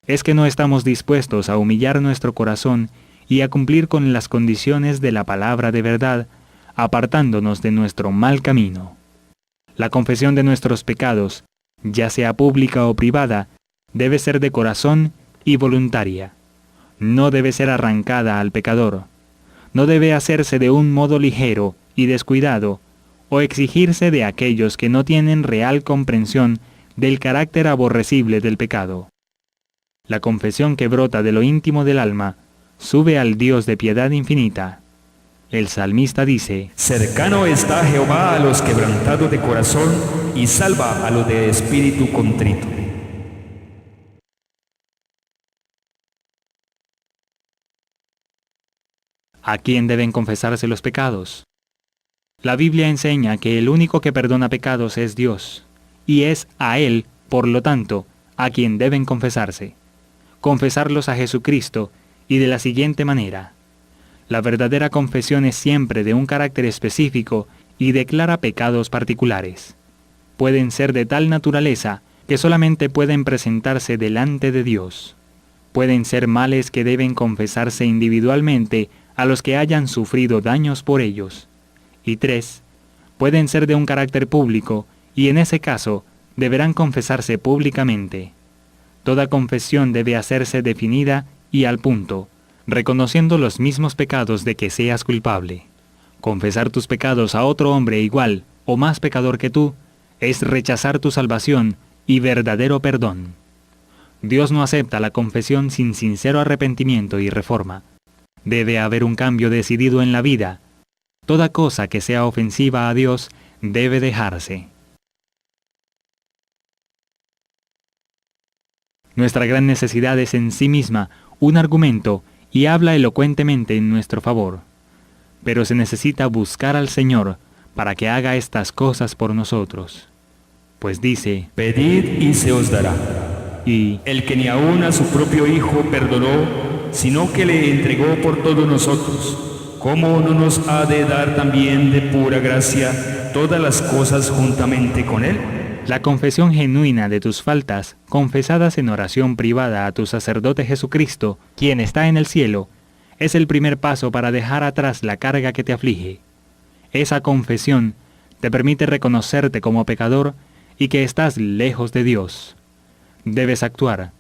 es que no estamos dispuestos a humillar nuestro corazón y a cumplir con las condiciones de la palabra de verdad, apartándonos de nuestro mal camino. La confesión de nuestros pecados, ya sea pública o privada, debe ser de corazón y voluntaria. No debe ser arrancada al pecador. No debe hacerse de un modo ligero y descuidado, o exigirse de aquellos que no tienen real comprensión del carácter aborrecible del pecado. La confesión que brota de lo íntimo del alma sube al Dios de piedad infinita. El salmista dice: cercano está Jehová a los quebrantados de corazón y salva a los de espíritu contrito. ¿A quién deben confesarse los pecados? La Biblia enseña que el único que perdona pecados es Dios, y es a Él, por lo tanto, a quien deben confesarse. Confesarlos a Jesucristo, y de la siguiente manera: la verdadera confesión es siempre de un carácter específico y declara pecados particulares. Pueden ser de tal naturaleza que solamente pueden presentarse delante de Dios. Pueden ser males que deben confesarse individualmente a los que hayan sufrido daños por ellos. Y 3. Pueden ser de un carácter público, y en ese caso deberán confesarse públicamente. Toda confesión debe hacerse definida y al punto, reconociendo los mismos pecados de que seas culpable. Confesar tus pecados a otro hombre igual o más pecador que tú es rechazar tu salvación y verdadero perdón. Dios no acepta la confesión sin sincero arrepentimiento y reforma. Debe haber un cambio decidido en la vida. Toda cosa que sea ofensiva a Dios debe dejarse. Nuestra gran necesidad es en sí misma un argumento y habla elocuentemente en nuestro favor. Pero se necesita buscar al Señor para que haga estas cosas por nosotros. Pues dice: pedid y se os dará. Y el que ni aun a su propio Hijo perdonó, sino que le entregó por todos nosotros, ¿cómo no nos ha de dar también de pura gracia todas las cosas juntamente con Él? la confesión genuina de tus faltas, confesadas en oración privada a tu sacerdote Jesucristo, quien está en el cielo, es el primer paso para dejar atrás la carga que te aflige. Esa confesión te permite reconocerte como pecador y que estás lejos de Dios. Debes actuar,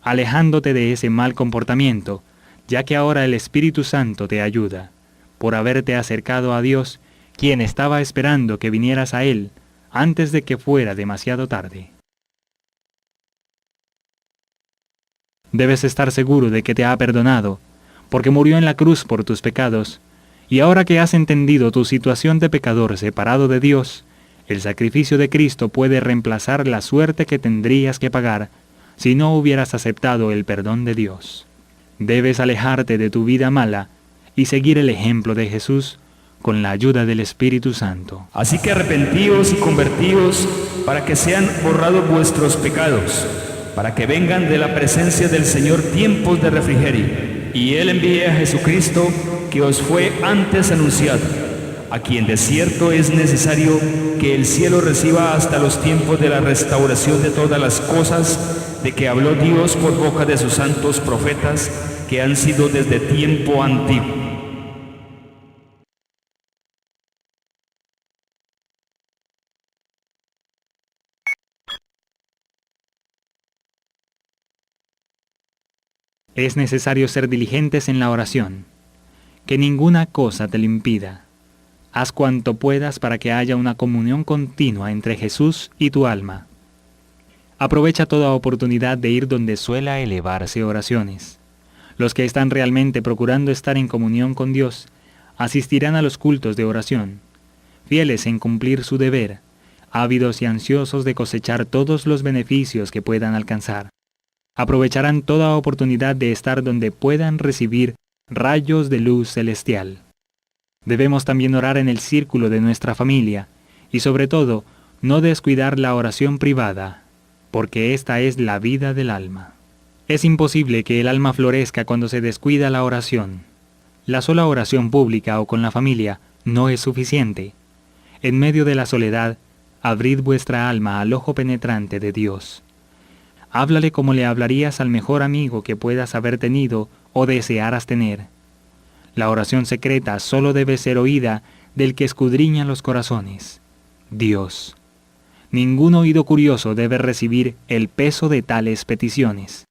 alejándote de ese mal comportamiento, ya que ahora el Espíritu Santo te ayuda, por haberte acercado a Dios, quien estaba esperando que vinieras a Él antes de que fuera demasiado tarde. Debes estar seguro de que te ha perdonado, porque murió en la cruz por tus pecados, y ahora que has entendido tu situación de pecador separado de Dios, el sacrificio de Cristo puede reemplazar la suerte que tendrías que pagar si no hubieras aceptado el perdón de Dios. Debes alejarte de tu vida mala y seguir el ejemplo de Jesús con la ayuda del Espíritu Santo. Así que arrepentíos y convertíos para que sean borrados vuestros pecados, para que vengan de la presencia del Señor tiempos de refrigerio, y Él envíe a Jesucristo, que os fue antes anunciado, a quien de cierto es necesario que el cielo reciba hasta los tiempos de la restauración de todas las cosas, de que habló Dios por boca de sus santos profetas, que han sido desde tiempo antiguo. Es necesario ser diligentes en la oración. Que ninguna cosa te lo impida. Haz cuanto puedas para que haya una comunión continua entre Jesús y tu alma. Aprovecha toda oportunidad de ir donde suela elevarse oraciones. Los que están realmente procurando estar en comunión con Dios asistirán a los cultos de oración, fieles en cumplir su deber, ávidos y ansiosos de cosechar todos los beneficios que puedan alcanzar. Aprovecharán toda oportunidad de estar donde puedan recibir rayos de luz celestial. Debemos también orar en el círculo de nuestra familia y sobre todo no descuidar la oración privada, porque esta es la vida del alma. Es imposible que el alma florezca cuando se descuida la oración. La sola oración pública o con la familia no es suficiente. En medio de la soledad, abrid vuestra alma al ojo penetrante de Dios. Háblale como le hablarías al mejor amigo que puedas haber tenido o desearas tener. La oración secreta solo debe ser oída del que escudriña los corazones, Dios. Ningún oído curioso debe recibir el peso de tales peticiones.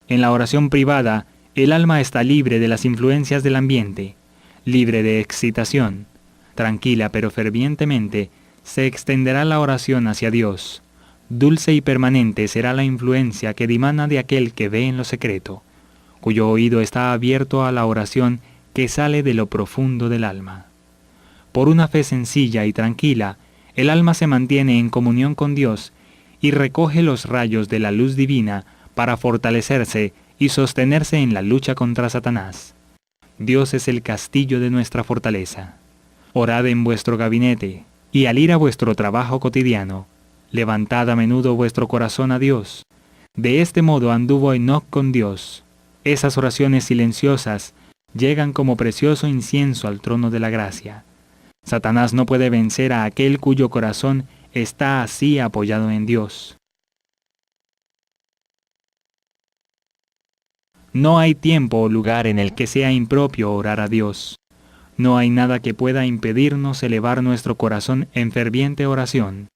En la oración privada, el alma está libre de las influencias del ambiente, libre de excitación. Tranquila pero fervientemente, se extenderá la oración hacia Dios. Dulce y permanente será la influencia que dimana de aquel que ve en lo secreto, cuyo oído está abierto a la oración que sale de lo profundo del alma. Por una fe sencilla y tranquila, el alma se mantiene en comunión con Dios y recoge los rayos de la luz divina para fortalecerse y sostenerse en la lucha contra Satanás. Dios es el castillo de nuestra fortaleza. Orad en vuestro gabinete, y al ir a vuestro trabajo cotidiano, levantad a menudo vuestro corazón a Dios. De este modo anduvo Enoc con Dios. Esas oraciones silenciosas llegan como precioso incienso al trono de la gracia. Satanás no puede vencer a aquel cuyo corazón está así apoyado en Dios. No hay tiempo o lugar en el que sea impropio orar a Dios. No hay nada que pueda impedirnos elevar nuestro corazón en ferviente oración.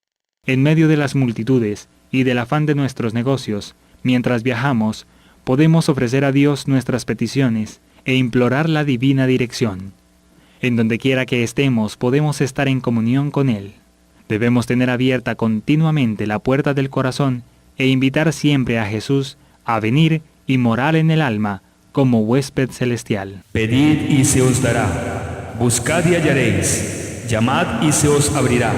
En medio de las multitudes y del afán de nuestros negocios, mientras viajamos, podemos ofrecer a Dios nuestras peticiones e implorar la divina dirección. En donde quiera que estemos, podemos estar en comunión con Él. Debemos tener abierta continuamente la puerta del corazón e invitar siempre a Jesús a venir y morar en el alma como huésped celestial. Pedid y se os dará, buscad y hallaréis, llamad y se os abrirá,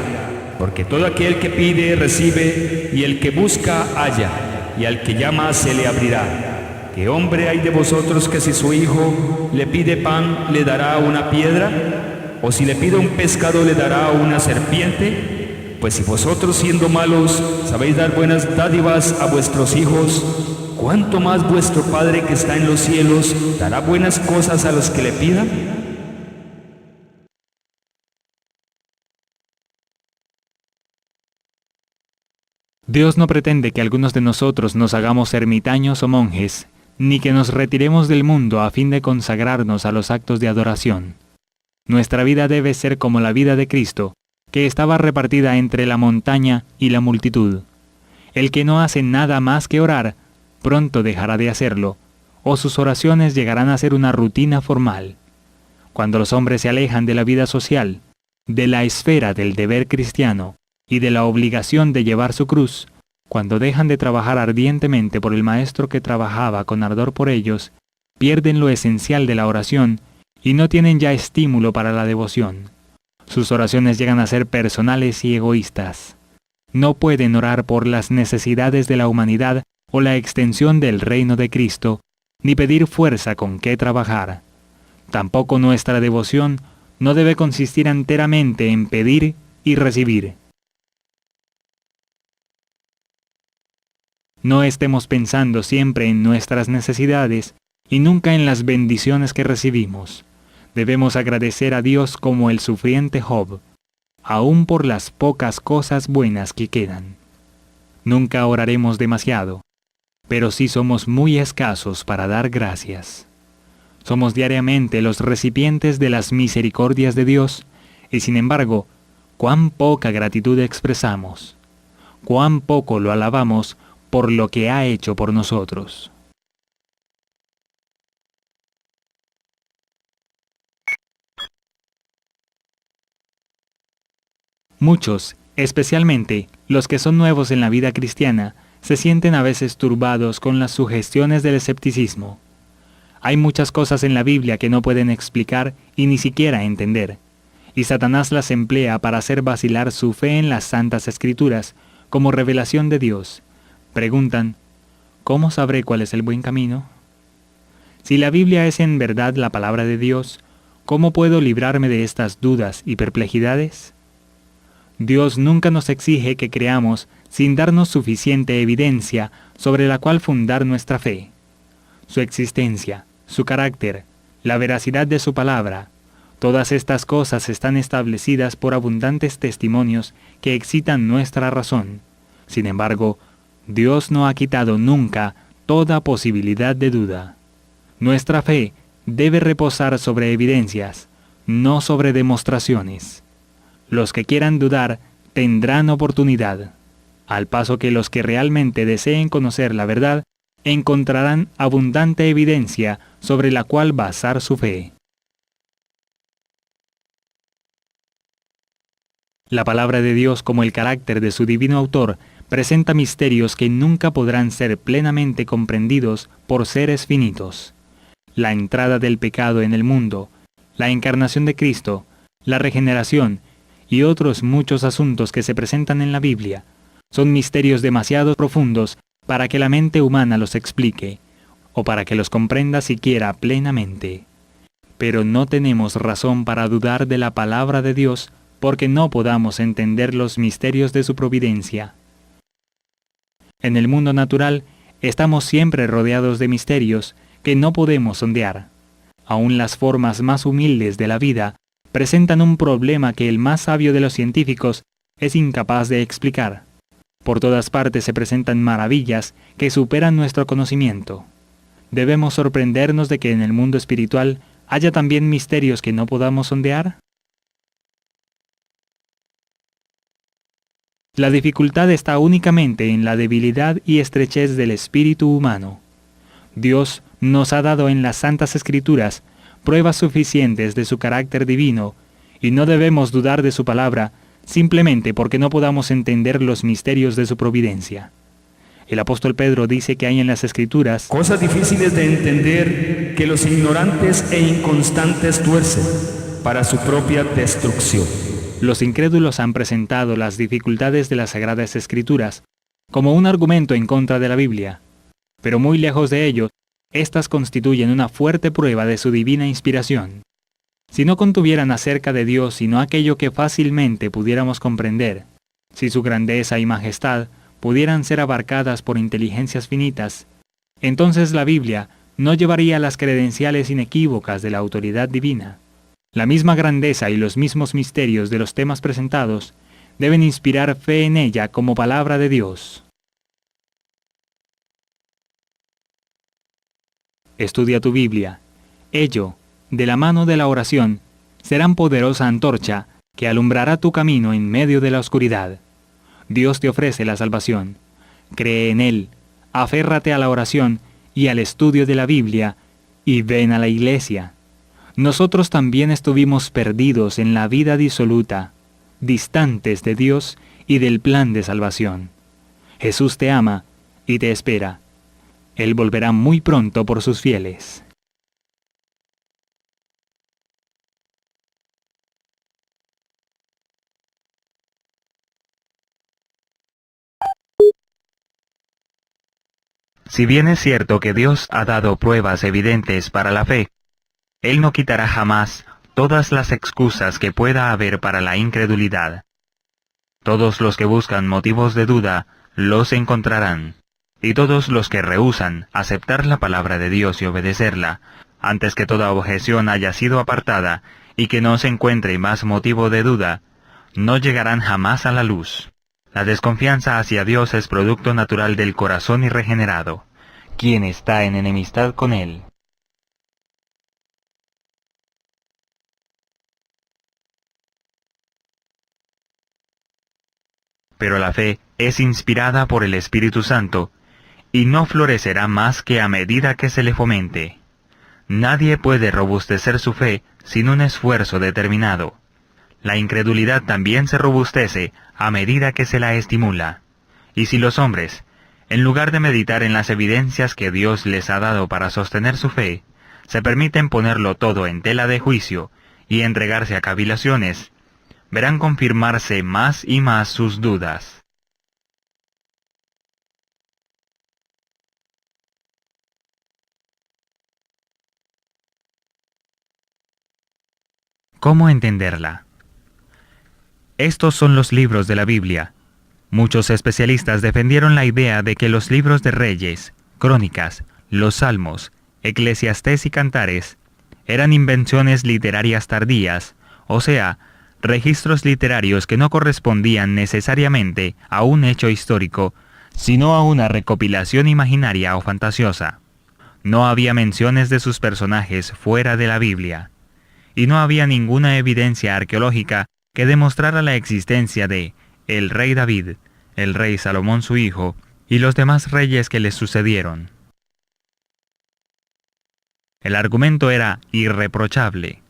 porque todo aquel que pide recibe, y el que busca halla, y al que llama se le abrirá. ¿Qué hombre hay de vosotros que si su hijo le pide pan le dará una piedra? ¿O si le pide un pescado le dará una serpiente? Pues si vosotros siendo malos sabéis dar buenas dádivas a vuestros hijos, ¿cuánto más vuestro Padre que está en los cielos dará buenas cosas a los que le pidan? Dios no pretende que algunos de nosotros nos hagamos ermitaños o monjes, ni que nos retiremos del mundo a fin de consagrarnos a los actos de adoración. Nuestra vida debe ser como la vida de Cristo, que estaba repartida entre la montaña y la multitud. El que no hace nada más que orar, pronto dejará de hacerlo, o sus oraciones llegarán a ser una rutina formal. Cuando los hombres se alejan de la vida social, de la esfera del deber cristiano y de la obligación de llevar su cruz, cuando dejan de trabajar ardientemente por el Maestro que trabajaba con ardor por ellos, pierden lo esencial de la oración y no tienen ya estímulo para la devoción. Sus oraciones llegan a ser personales y egoístas. No pueden orar por las necesidades de la humanidad o la extensión del reino de Cristo, ni pedir fuerza con qué trabajar. Tampoco nuestra devoción no debe consistir enteramente en pedir y recibir. No estemos pensando siempre en nuestras necesidades, y nunca en las bendiciones que recibimos. Debemos agradecer a Dios como el sufriente Job, aun por las pocas cosas buenas que quedan. Nunca oraremos demasiado, pero sí somos muy escasos para dar gracias. Somos diariamente los recipientes de las misericordias de Dios, y sin embargo, cuán poca gratitud expresamos, cuán poco lo alabamos por lo que ha hecho por nosotros. Muchos, especialmente los que son nuevos en la vida cristiana, se sienten a veces turbados con las sugestiones del escepticismo. Hay muchas cosas en la Biblia que no pueden explicar y ni siquiera entender, y Satanás las emplea para hacer vacilar su fe en las Santas Escrituras como revelación de Dios. Preguntan, ¿cómo sabré cuál es el buen camino? Si la Biblia es en verdad la palabra de Dios, ¿cómo puedo librarme de estas dudas y perplejidades? Dios nunca nos exige que creamos sin darnos suficiente evidencia sobre la cual fundar nuestra fe. Su existencia, su carácter, la veracidad de su palabra, todas estas cosas están establecidas por abundantes testimonios que excitan nuestra razón. Sin embargo, Dios no ha quitado nunca toda posibilidad de duda. Nuestra fe debe reposar sobre evidencias, no sobre demostraciones. Los que quieran dudar tendrán oportunidad, al paso que los que realmente deseen conocer la verdad encontrarán abundante evidencia sobre la cual basar su fe. La palabra de Dios, como el carácter de su divino autor, presenta misterios que nunca podrán ser plenamente comprendidos por seres finitos. La entrada del pecado en el mundo, la encarnación de Cristo, la regeneración y otros muchos asuntos que se presentan en la Biblia son misterios demasiado profundos para que la mente humana los explique, o para que los comprenda siquiera plenamente. Pero no tenemos razón para dudar de la palabra de Dios porque no podamos entender los misterios de su providencia. En el mundo natural estamos siempre rodeados de misterios que no podemos sondear. Aún las formas más humildes de la vida presentan un problema que el más sabio de los científicos es incapaz de explicar. Por todas partes se presentan maravillas que superan nuestro conocimiento. ¿Debemos sorprendernos de que en el mundo espiritual haya también misterios que no podamos sondear? La dificultad está únicamente en la debilidad y estrechez del espíritu humano. Dios nos ha dado en las Santas Escrituras pruebas suficientes de su carácter divino, y no debemos dudar de su palabra simplemente porque no podamos entender los misterios de su providencia. El apóstol Pedro dice que hay en las Escrituras cosas difíciles de entender que los ignorantes e inconstantes tuercen para su propia destrucción. Los incrédulos han presentado las dificultades de las Sagradas Escrituras como un argumento en contra de la Biblia, pero muy lejos de ello, estas constituyen una fuerte prueba de su divina inspiración. Si no contuvieran acerca de Dios sino aquello que fácilmente pudiéramos comprender, si su grandeza y majestad pudieran ser abarcadas por inteligencias finitas, entonces la Biblia no llevaría las credenciales inequívocas de la autoridad divina. La misma grandeza y los mismos misterios de los temas presentados deben inspirar fe en ella como palabra de Dios. Estudia tu Biblia. Ello, de la mano de la oración, serán poderosa antorcha que alumbrará tu camino en medio de la oscuridad. Dios te ofrece la salvación. Cree en Él, aférrate a la oración y al estudio de la Biblia, y ven a la iglesia. Nosotros también estuvimos perdidos en la vida disoluta, distantes de Dios y del plan de salvación. Jesús te ama y te espera. Él volverá muy pronto por sus fieles. Si bien es cierto que Dios ha dado pruebas evidentes para la fe, Él no quitará jamás todas las excusas que pueda haber para la incredulidad. Todos los que buscan motivos de duda los encontrarán. y todos los que rehúsan aceptar la palabra de Dios y obedecerla, antes que toda objeción haya sido apartada y que no se encuentre más motivo de duda, no llegarán jamás a la luz. La desconfianza hacia Dios es producto natural del corazón irregenerado, quien está en enemistad con Él. Pero la fe es inspirada por el Espíritu Santo, y no florecerá más que a medida que se le fomente. Nadie puede robustecer su fe sin un esfuerzo determinado. La incredulidad también se robustece a medida que se la estimula. Y si los hombres, en lugar de meditar en las evidencias que Dios les ha dado para sostener su fe, se permiten ponerlo todo en tela de juicio y entregarse a cavilaciones, verán confirmarse más y más sus dudas. ¿Cómo entenderla? Estos son los libros de la Biblia. Muchos especialistas defendieron la idea de que los libros de Reyes, Crónicas, los Salmos, Eclesiastés y Cantares eran invenciones literarias tardías, o sea, registros literarios que no correspondían necesariamente a un hecho histórico, sino a una recopilación imaginaria o fantasiosa. No había menciones de sus personajes fuera de la Biblia, y no había ninguna evidencia arqueológica que demostrara la existencia de el rey David, el rey Salomón su hijo, y los demás reyes que les sucedieron. El argumento era irreprochable.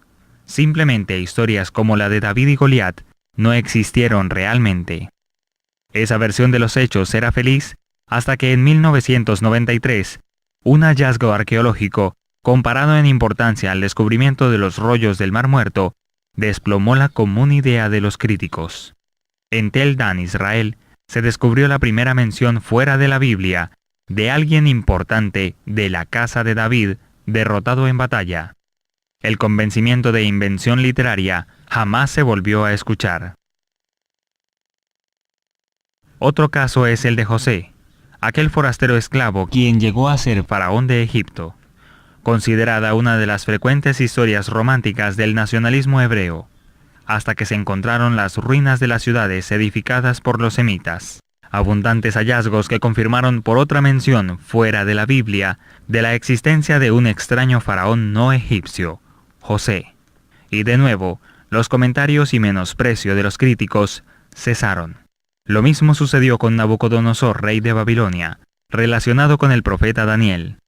Simplemente historias como la de David y Goliat no existieron realmente. Esa versión de los hechos era feliz hasta que en 1993, un hallazgo arqueológico, comparado en importancia al descubrimiento de los rollos del Mar Muerto, desplomó la común idea de los críticos. En Tel Dan, Israel, se descubrió la primera mención fuera de la Biblia de alguien importante de la casa de David derrotado en batalla. El convencimiento de invención literaria jamás se volvió a escuchar. Otro caso es el de José, aquel forastero esclavo quien llegó a ser faraón de Egipto, considerada una de las frecuentes historias románticas del nacionalismo hebreo, hasta que se encontraron las ruinas de las ciudades edificadas por los semitas. Abundantes hallazgos que confirmaron por otra mención fuera de la Biblia de la existencia de un extraño faraón no egipcio, José. Y de nuevo, los comentarios y menosprecio de los críticos cesaron. Lo mismo sucedió con Nabucodonosor, rey de Babilonia, relacionado con el profeta Daniel.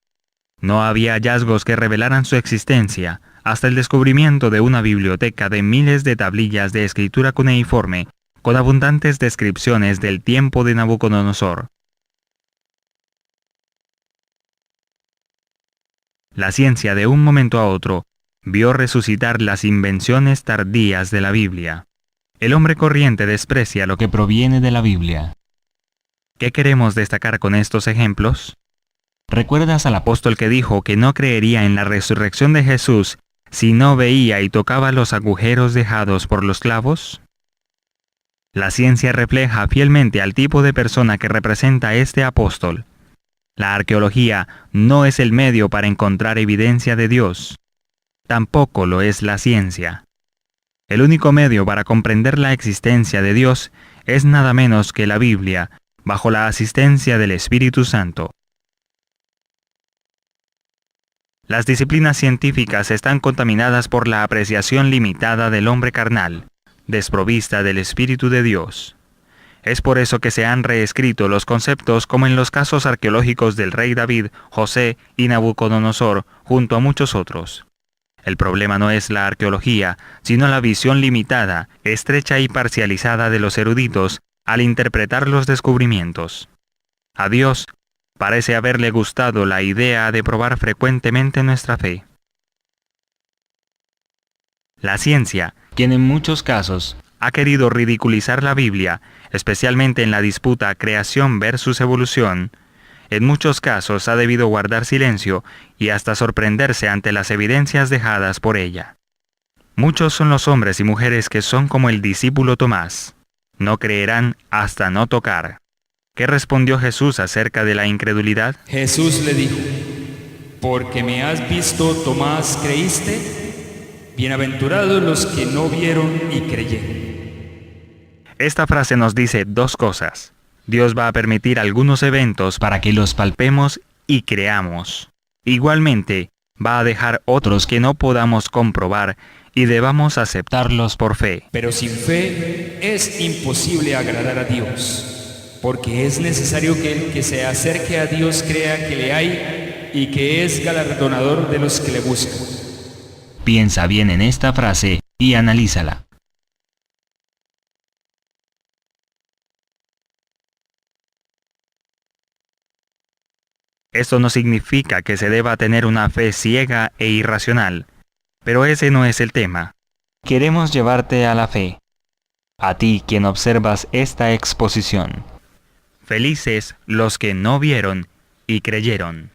No había hallazgos que revelaran su existencia hasta el descubrimiento de una biblioteca de miles de tablillas de escritura cuneiforme con abundantes descripciones del tiempo de Nabucodonosor. La ciencia de un momento a otro vio resucitar las invenciones tardías de la Biblia. El hombre corriente desprecia lo que proviene de la Biblia. ¿Qué queremos destacar con estos ejemplos? ¿Recuerdas al apóstol que dijo que no creería en la resurrección de Jesús si no veía y tocaba los agujeros dejados por los clavos? La ciencia refleja fielmente al tipo de persona que representa este apóstol. La arqueología no es el medio para encontrar evidencia de Dios. Tampoco lo es la ciencia. El único medio para comprender la existencia de Dios es nada menos que la Biblia, bajo la asistencia del Espíritu Santo. Las disciplinas científicas están contaminadas por la apreciación limitada del hombre carnal, desprovista del Espíritu de Dios. Es por eso que se han reescrito los conceptos como en los casos arqueológicos del rey David, José y Nabucodonosor, junto a muchos otros. El problema no es la arqueología, sino la visión limitada, estrecha y parcializada de los eruditos al interpretar los descubrimientos. A Dios parece haberle gustado la idea de probar frecuentemente nuestra fe. La ciencia, quien en muchos casos ha querido ridiculizar la Biblia, especialmente en la disputa creación versus evolución, en muchos casos ha debido guardar silencio y hasta sorprenderse ante las evidencias dejadas por ella. Muchos son los hombres y mujeres que son como el discípulo Tomás. No creerán hasta no tocar. ¿Qué respondió Jesús acerca de la incredulidad? Jesús le dijo: porque me has visto, Tomás, ¿creíste? Bienaventurados los que no vieron y creyeron. Esta frase nos dice dos cosas. Dios va a permitir algunos eventos para que los palpemos y creamos. Igualmente, va a dejar otros que no podamos comprobar y debamos aceptarlos por fe. Pero sin fe es imposible agradar a Dios, porque es necesario que el que se acerque a Dios crea que le hay y que es galardonador de los que le buscan. Piensa bien en esta frase y analízala. Esto no significa que se deba tener una fe ciega e irracional, pero ese no es el tema. Queremos llevarte a la fe. A ti quien observas esta exposición. Felices los que no vieron y creyeron.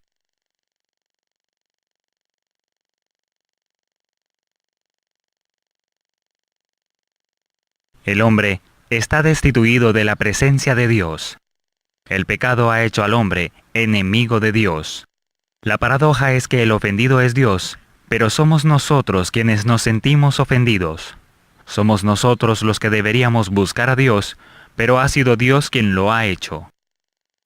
El hombre está destituido de la presencia de Dios. El pecado ha hecho al hombre enemigo de Dios. La paradoja es que el ofendido es Dios, pero somos nosotros quienes nos sentimos ofendidos. Somos nosotros los que deberíamos buscar a Dios, pero ha sido Dios quien lo ha hecho.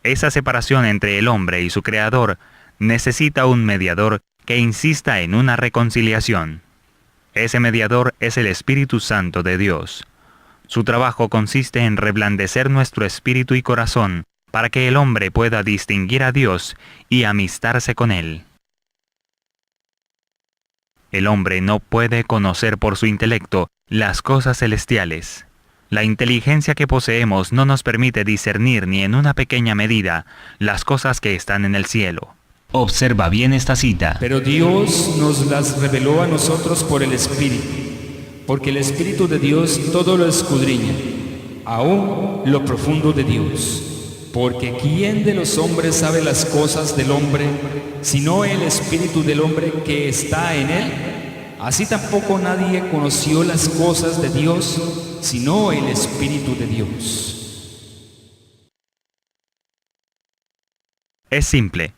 Esa separación entre el hombre y su Creador necesita un mediador que insista en una reconciliación. Ese mediador es el Espíritu Santo de Dios. Su trabajo consiste en reblandecer nuestro espíritu y corazón para que el hombre pueda distinguir a Dios y amistarse con Él. El hombre no puede conocer por su intelecto las cosas celestiales. La inteligencia que poseemos no nos permite discernir ni en una pequeña medida las cosas que están en el cielo. Observa bien esta cita. Pero Dios nos las reveló a nosotros por el Espíritu, porque el Espíritu de Dios todo lo escudriña, aún lo profundo de Dios. Porque ¿quién de los hombres sabe las cosas del hombre, sino el espíritu del hombre que está en él? Así tampoco nadie conoció las cosas de Dios, sino el Espíritu de Dios. Es simple.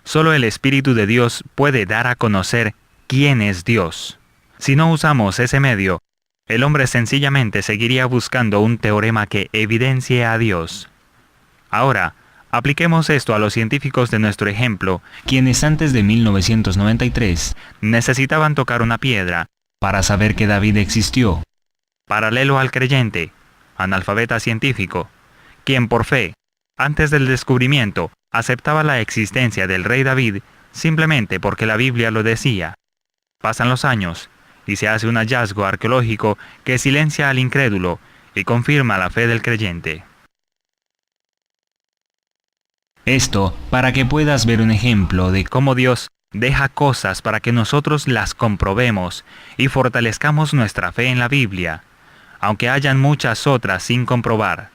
Solo el Espíritu de Dios puede dar a conocer quién es Dios. Si no usamos ese medio, el hombre sencillamente seguiría buscando un teorema que evidencie a Dios. Ahora, apliquemos esto a los científicos de nuestro ejemplo, quienes antes de 1993 necesitaban tocar una piedra para saber que David existió. Paralelo al creyente, analfabeta científico, quien por fe, antes del descubrimiento, aceptaba la existencia del rey David simplemente porque la Biblia lo decía. Pasan los años y se hace un hallazgo arqueológico que silencia al incrédulo y confirma la fe del creyente. Esto para que puedas ver un ejemplo de cómo Dios deja cosas para que nosotros las comprobemos y fortalezcamos nuestra fe en la Biblia, aunque hayan muchas otras sin comprobar.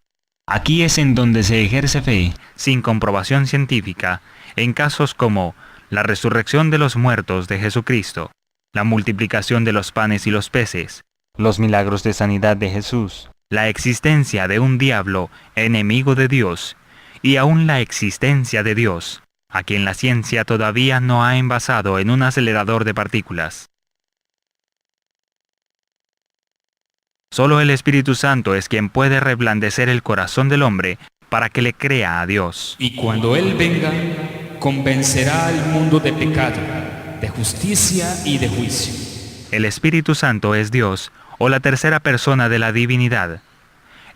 Aquí es en donde se ejerce fe sin comprobación científica, en casos como la resurrección de los muertos de Jesucristo, la multiplicación de los panes y los peces, los milagros de sanidad de Jesús, la existencia de un diablo enemigo de Dios, y aún la existencia de Dios, a quien la ciencia todavía no ha envasado en un acelerador de partículas. Solo el Espíritu Santo es quien puede reblandecer el corazón del hombre para que le crea a Dios. Y cuando Él venga, convencerá al mundo de pecado, de justicia y de juicio. El Espíritu Santo es Dios, o la tercera persona de la divinidad.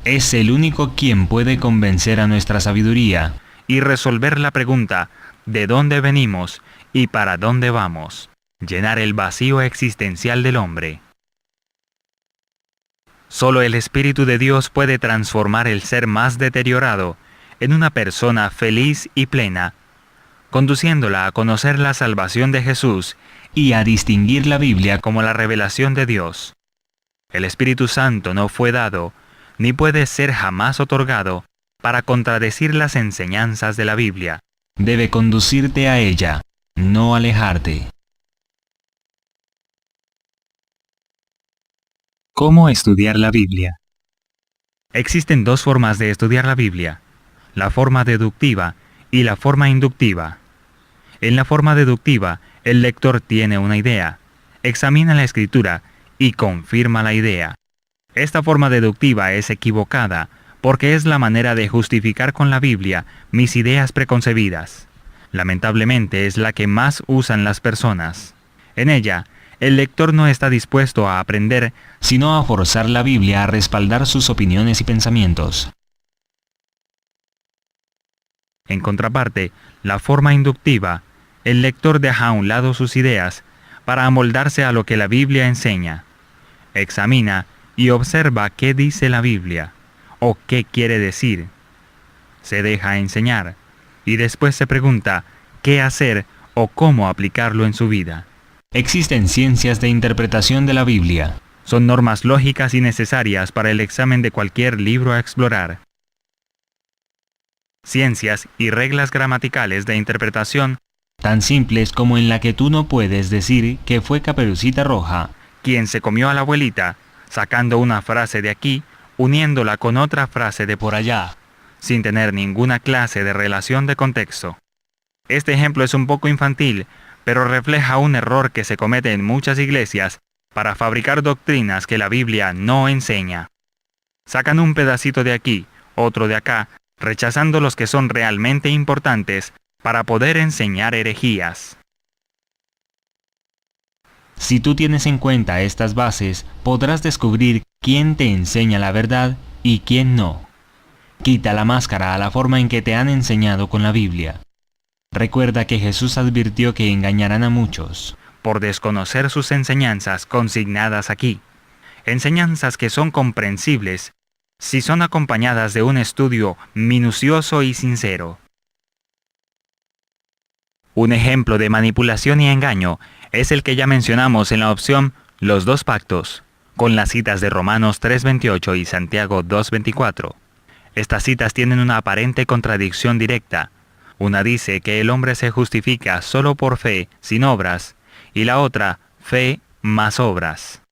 Es el único quien puede convencer a nuestra sabiduría y resolver la pregunta ¿de dónde venimos y para dónde vamos? Llenar el vacío existencial del hombre. Solo el Espíritu de Dios puede transformar el ser más deteriorado en una persona feliz y plena, conduciéndola a conocer la salvación de Jesús y a distinguir la Biblia como la revelación de Dios. El Espíritu Santo no fue dado, ni puede ser jamás otorgado, para contradecir las enseñanzas de la Biblia. Debe conducirte a ella, no alejarte. ¿Cómo estudiar la Biblia? Existen dos formas de estudiar la Biblia. la forma deductiva y la forma inductiva. En la forma deductiva, el lector tiene una idea, examina la escritura y confirma la idea. Esta forma deductiva es equivocada porque es la manera de justificar con la Biblia mis ideas preconcebidas. Lamentablemente es la que más usan las personas. En ella, el lector no está dispuesto a aprender, sino a forzar la Biblia a respaldar sus opiniones y pensamientos. En contraparte, la forma inductiva, el lector deja a un lado sus ideas para amoldarse a lo que la Biblia enseña. Examina y observa qué dice la Biblia, o qué quiere decir. Se deja enseñar, y después se pregunta qué hacer o cómo aplicarlo en su vida. Existen ciencias de interpretación de la Biblia. Son normas lógicas y necesarias para el examen de cualquier libro a explorar. Ciencias y reglas gramaticales de interpretación tan simples como en la que tú no puedes decir que fue Caperucita Roja quien se comió a la abuelita, sacando una frase de aquí, uniéndola con otra frase de por allá, sin tener ninguna clase de relación de contexto. Este ejemplo es un poco infantil, pero refleja un error que se comete en muchas iglesias para fabricar doctrinas que la Biblia no enseña. Sacan un pedacito de aquí, otro de acá, rechazando los que son realmente importantes para poder enseñar herejías. Si tú tienes en cuenta estas bases, podrás descubrir quién te enseña la verdad y quién no. Quita la máscara a la forma en que te han enseñado con la Biblia. Recuerda que Jesús advirtió que engañarán a muchos por desconocer sus enseñanzas consignadas aquí. Enseñanzas que son comprensibles si son acompañadas de un estudio minucioso y sincero. Un ejemplo de manipulación y engaño es el que ya mencionamos en la opción Los dos pactos, con las citas de Romanos 3:28 y Santiago 2:24. Estas citas tienen una aparente contradicción directa. Una dice que el hombre se justifica solo por fe, sin obras, y la otra, fe más obras.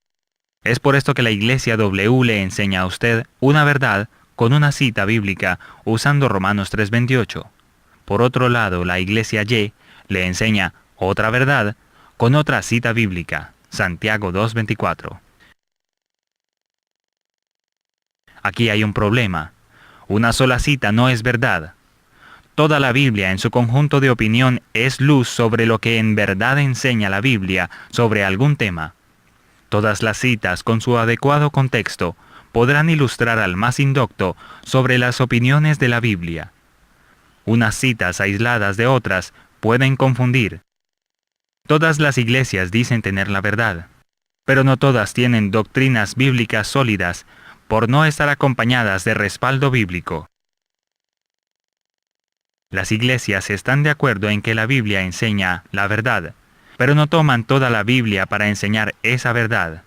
Es por esto que la Iglesia W le enseña a usted una verdad con una cita bíblica usando Romanos 3:28. Por otro lado, la Iglesia Y le enseña otra verdad con otra cita bíblica, Santiago 2:24. Aquí hay un problema. Una sola cita no es verdad. Toda la Biblia en su conjunto de opinión es luz sobre lo que en verdad enseña la Biblia sobre algún tema. Todas las citas con su adecuado contexto podrán ilustrar al más indocto sobre las opiniones de la Biblia. Unas citas aisladas de otras pueden confundir. Todas las iglesias dicen tener la verdad, pero no todas tienen doctrinas bíblicas sólidas por no estar acompañadas de respaldo bíblico. Las iglesias están de acuerdo en que la Biblia enseña la verdad, pero no toman toda la Biblia para enseñar esa verdad.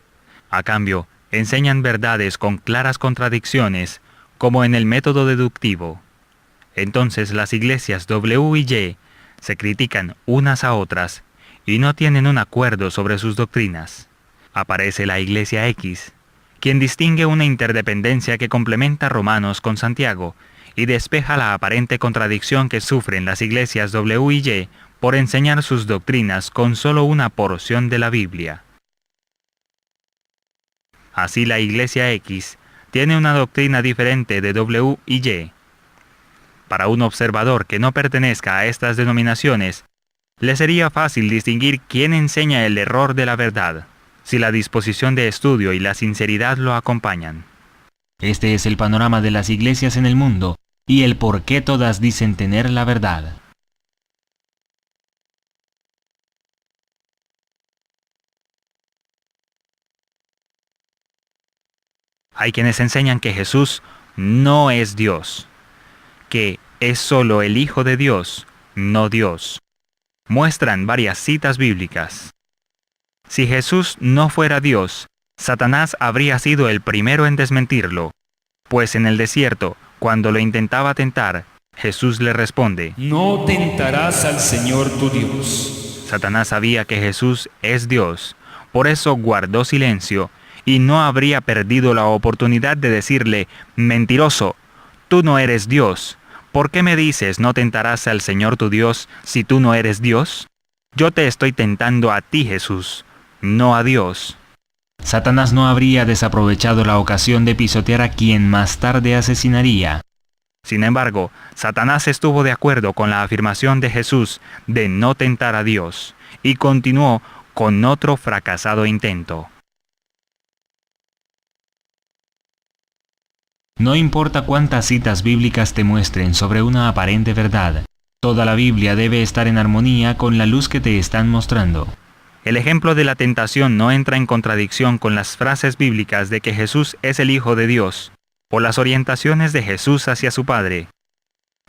A cambio, enseñan verdades con claras contradicciones, como en el método deductivo. Entonces las iglesias W y Y se critican unas a otras y no tienen un acuerdo sobre sus doctrinas. Aparece la Iglesia X, quien distingue una interdependencia que complementa Romanos con Santiago y despeja la aparente contradicción que sufren las iglesias W y Y por enseñar sus doctrinas con solo una porción de la Biblia. Así la Iglesia X tiene una doctrina diferente de W y Y. Para un observador que no pertenezca a estas denominaciones, le sería fácil distinguir quién enseña el error de la verdad, si la disposición de estudio y la sinceridad lo acompañan. Este es el panorama de las iglesias en el mundo y el por qué todas dicen tener la verdad. Hay quienes enseñan que Jesús no es Dios, que es solo el Hijo de Dios, no Dios. Muestran varias citas bíblicas. Si Jesús no fuera Dios, Satanás habría sido el primero en desmentirlo, pues en el desierto, cuando lo intentaba tentar, Jesús le responde: No tentarás al Señor tu Dios. Satanás sabía que Jesús es Dios, por eso guardó silencio y no habría perdido la oportunidad de decirle: mentiroso, tú no eres Dios, ¿Por qué me dices no tentarás al Señor tu Dios si tú no eres Dios? Yo te estoy tentando a ti, Jesús, no a Dios. Satanás no habría desaprovechado la ocasión de pisotear a quien más tarde asesinaría. Sin embargo, Satanás estuvo de acuerdo con la afirmación de Jesús de no tentar a Dios, y continuó con otro fracasado intento. No importa cuántas citas bíblicas te muestren sobre una aparente verdad, toda la Biblia debe estar en armonía con la luz que te están mostrando. El ejemplo de la tentación no entra en contradicción con las frases bíblicas de que Jesús es el Hijo de Dios, o las orientaciones de Jesús hacia su Padre.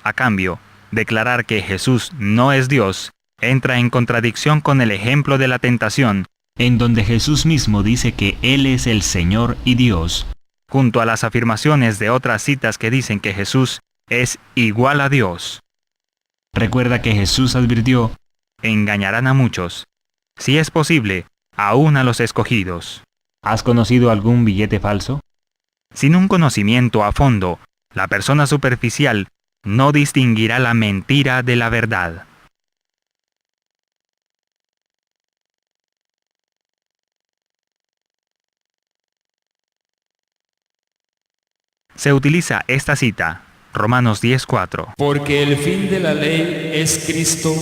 A cambio, declarar que Jesús no es Dios entra en contradicción con el ejemplo de la tentación, en donde Jesús mismo dice que Él es el Señor y Dios, junto a las afirmaciones de otras citas que dicen que Jesús es igual a Dios. Recuerda que Jesús advirtió, engañarán a muchos, si es posible, aún a los escogidos. ¿Has conocido algún billete falso? Sin un conocimiento a fondo, la persona superficial no distinguirá la mentira de la verdad. Se utiliza esta cita, Romanos 10:4. Porque el fin de la ley es Cristo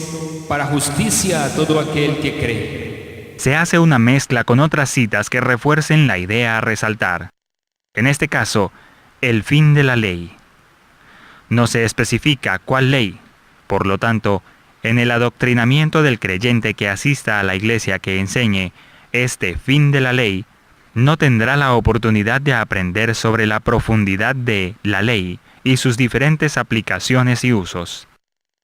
para justicia a todo aquel que cree. Se hace una mezcla con otras citas que refuercen la idea a resaltar. En este caso, el fin de la ley. No se especifica cuál ley. Por lo tanto, en el adoctrinamiento del creyente que asista a la iglesia que enseñe este fin de la ley, no tendrá la oportunidad de aprender sobre la profundidad de la ley y sus diferentes aplicaciones y usos.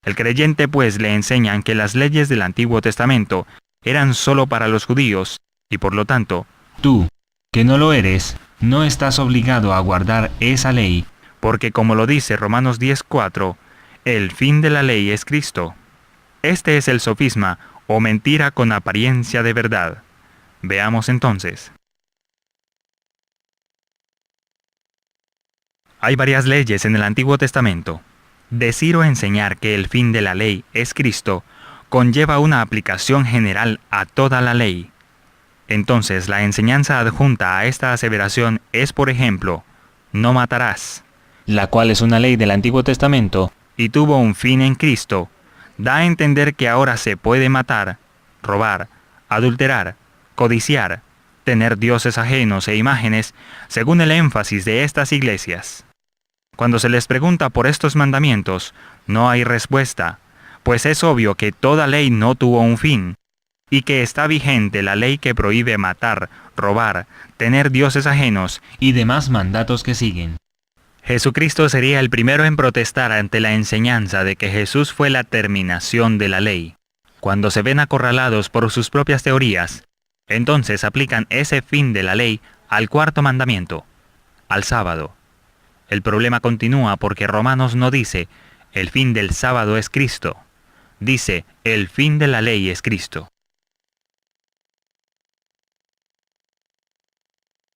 El creyente pues le enseñan que las leyes del Antiguo Testamento eran solo para los judíos, y por lo tanto, tú, que no lo eres, no estás obligado a guardar esa ley, porque como lo dice Romanos 10:4, el fin de la ley es Cristo. Este es el sofisma o mentira con apariencia de verdad. Veamos entonces. Hay varias leyes en el Antiguo Testamento. Decir o enseñar que el fin de la ley es Cristo conlleva una aplicación general a toda la ley. Entonces, la enseñanza adjunta a esta aseveración es, por ejemplo, no matarás, la cual es una ley del Antiguo Testamento y tuvo un fin en Cristo. Da a entender que ahora se puede matar, robar, adulterar, codiciar, tener dioses ajenos e imágenes, según el énfasis de estas iglesias. Cuando se les pregunta por estos mandamientos, no hay respuesta, pues es obvio que toda ley no tuvo un fin, y que está vigente la ley que prohíbe matar, robar, tener dioses ajenos y demás mandatos que siguen. Jesucristo sería el primero en protestar ante la enseñanza de que Jesús fue la terminación de la ley. Cuando se ven acorralados por sus propias teorías, entonces aplican ese fin de la ley al cuarto mandamiento, al sábado. El problema continúa porque Romanos no dice, el fin del sábado es Cristo. Dice, el fin de la ley es Cristo.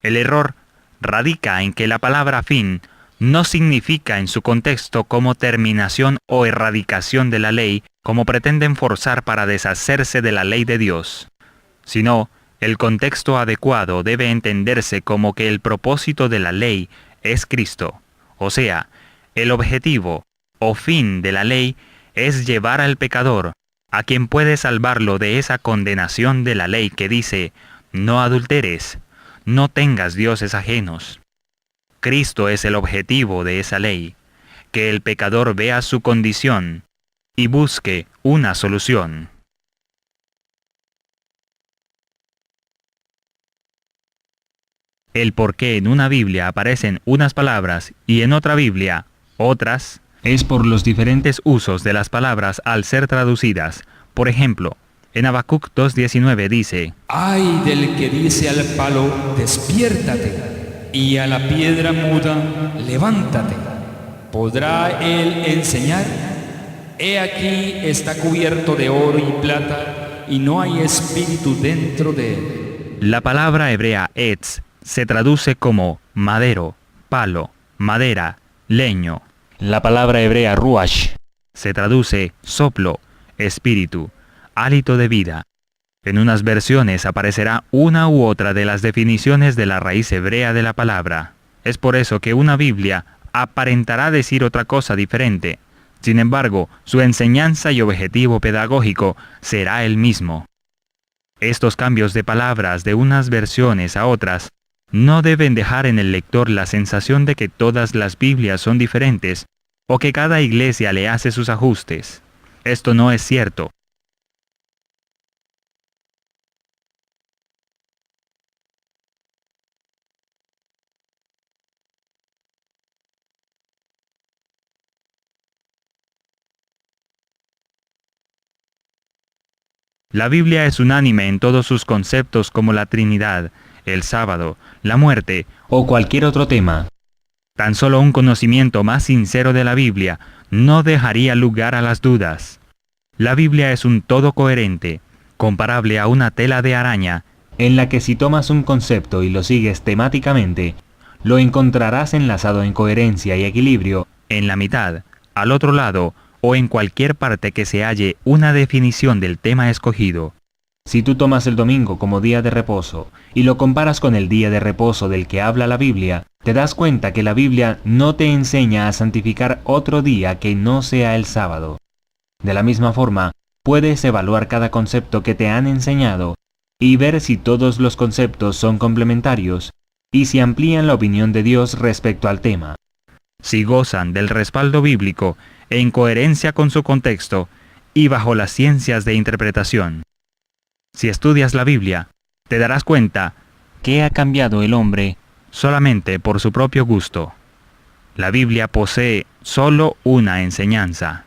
El error radica en que la palabra fin no significa en su contexto como terminación o erradicación de la ley, como pretenden forzar para deshacerse de la ley de Dios, sino el contexto adecuado debe entenderse como que el propósito de la ley es Cristo, o sea, el objetivo o fin de la ley es llevar al pecador, a quien puede salvarlo de esa condenación de la ley que dice, no adulteres, no tengas dioses ajenos. Cristo es el objetivo de esa ley, que el pecador vea su condición y busque una solución. El por qué en una Biblia aparecen unas palabras y en otra Biblia otras, es por los diferentes usos de las palabras al ser traducidas. Por ejemplo, en Habacuc 2:19 dice, Ay del que dice al palo, despiértate, y a la piedra muda, levántate. ¿Podrá él enseñar? He aquí está cubierto de oro y plata, y no hay espíritu dentro de él. La palabra hebrea etz se traduce como madero, palo, madera, leño. La palabra hebrea ruach se traduce soplo, espíritu, hálito de vida. En unas versiones aparecerá una u otra de las definiciones de la raíz hebrea de la palabra. Es por eso que una Biblia aparentará decir otra cosa diferente. Sin embargo, su enseñanza y objetivo pedagógico será el mismo. Estos cambios de palabras de unas versiones a otras no deben dejar en el lector la sensación de que todas las Biblias son diferentes o que cada iglesia le hace sus ajustes. Esto no es cierto. La Biblia es unánime en todos sus conceptos como la Trinidad, el sábado, la muerte o cualquier otro tema. Tan solo un conocimiento más sincero de la Biblia no dejaría lugar a las dudas. La Biblia es un todo coherente, comparable a una tela de araña, en la que si tomas un concepto y lo sigues temáticamente, lo encontrarás enlazado en coherencia y equilibrio en la mitad, al otro lado, o en cualquier parte que se halle una definición del tema escogido. Si tú tomas el domingo como día de reposo y lo comparas con el día de reposo del que habla la Biblia, te das cuenta que la Biblia no te enseña a santificar otro día que no sea el sábado. De la misma forma, puedes evaluar cada concepto que te han enseñado y ver si todos los conceptos son complementarios y si amplían la opinión de Dios respecto al tema. Si gozan del respaldo bíblico en coherencia con su contexto y bajo las ciencias de interpretación. Si estudias la Biblia, te darás cuenta que ha cambiado el hombre solamente por su propio gusto. La Biblia posee solo una enseñanza.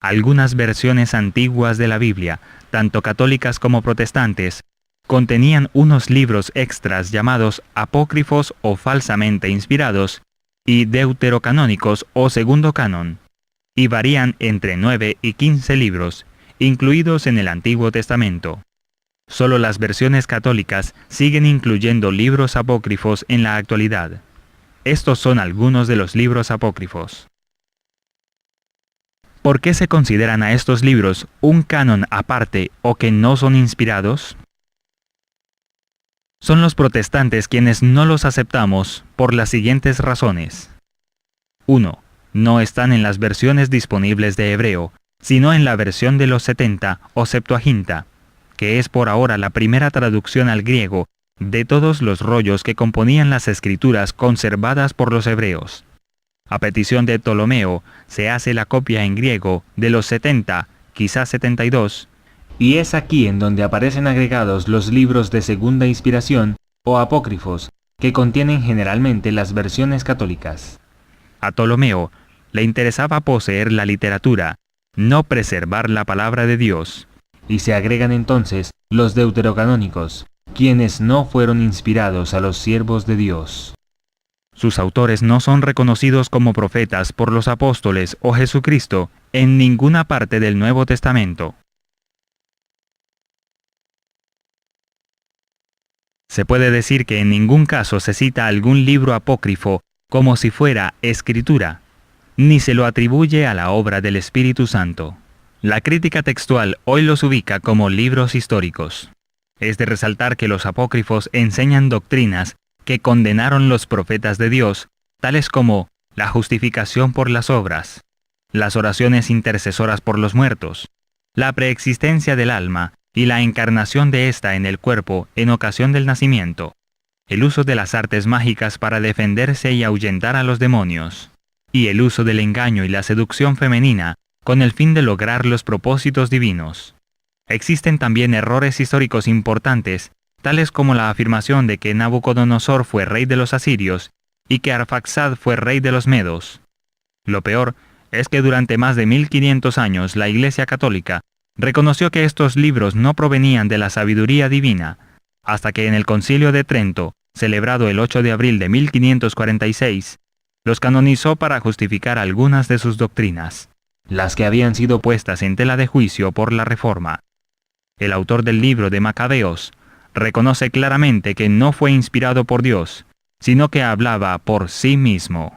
Algunas versiones antiguas de la Biblia, tanto católicas como protestantes, contenían unos libros extras llamados apócrifos o falsamente inspirados, y deuterocanónicos o segundo canon, y varían entre 9 y 15 libros, incluidos en el Antiguo Testamento. Solo las versiones católicas siguen incluyendo libros apócrifos en la actualidad. Estos son algunos de los libros apócrifos. ¿Por qué se consideran a estos libros un canon aparte o que no son inspirados? Son los protestantes quienes no los aceptamos por las siguientes razones. 1. No están en las versiones disponibles de hebreo, sino en la versión de los 70 o Septuaginta, que es por ahora la primera traducción al griego de todos los rollos que componían las escrituras conservadas por los hebreos. A petición de Ptolomeo, se hace la copia en griego de los 70, quizás 72, y es aquí en donde aparecen agregados los libros de segunda inspiración o apócrifos, que contienen generalmente las versiones católicas. A Ptolomeo le interesaba poseer la literatura, no preservar la palabra de Dios, y se agregan entonces los deuterocanónicos, quienes no fueron inspirados a los siervos de Dios. Sus autores no son reconocidos como profetas por los apóstoles o Jesucristo en ninguna parte del Nuevo Testamento. Se puede decir que en ningún caso se cita algún libro apócrifo como si fuera escritura, ni se lo atribuye a la obra del Espíritu Santo. La crítica textual hoy los ubica como libros históricos. Es de resaltar que los apócrifos enseñan doctrinas que condenaron los profetas de Dios, tales como la justificación por las obras, las oraciones intercesoras por los muertos, la preexistencia del alma y la encarnación de ésta en el cuerpo en ocasión del nacimiento, el uso de las artes mágicas para defenderse y ahuyentar a los demonios, y el uso del engaño y la seducción femenina con el fin de lograr los propósitos divinos. Existen también errores históricos importantes, tales como la afirmación de que Nabucodonosor fue rey de los asirios y que Arfaxad fue rey de los medos. Lo peor es que durante más de 1500 años la Iglesia Católica reconoció que estos libros no provenían de la sabiduría divina, hasta que en el Concilio de Trento, celebrado el 8 de abril de 1546, los canonizó para justificar algunas de sus doctrinas, las que habían sido puestas en tela de juicio por la Reforma. el autor del libro de Macabeos, reconoce claramente que no fue inspirado por Dios, sino que hablaba por sí mismo.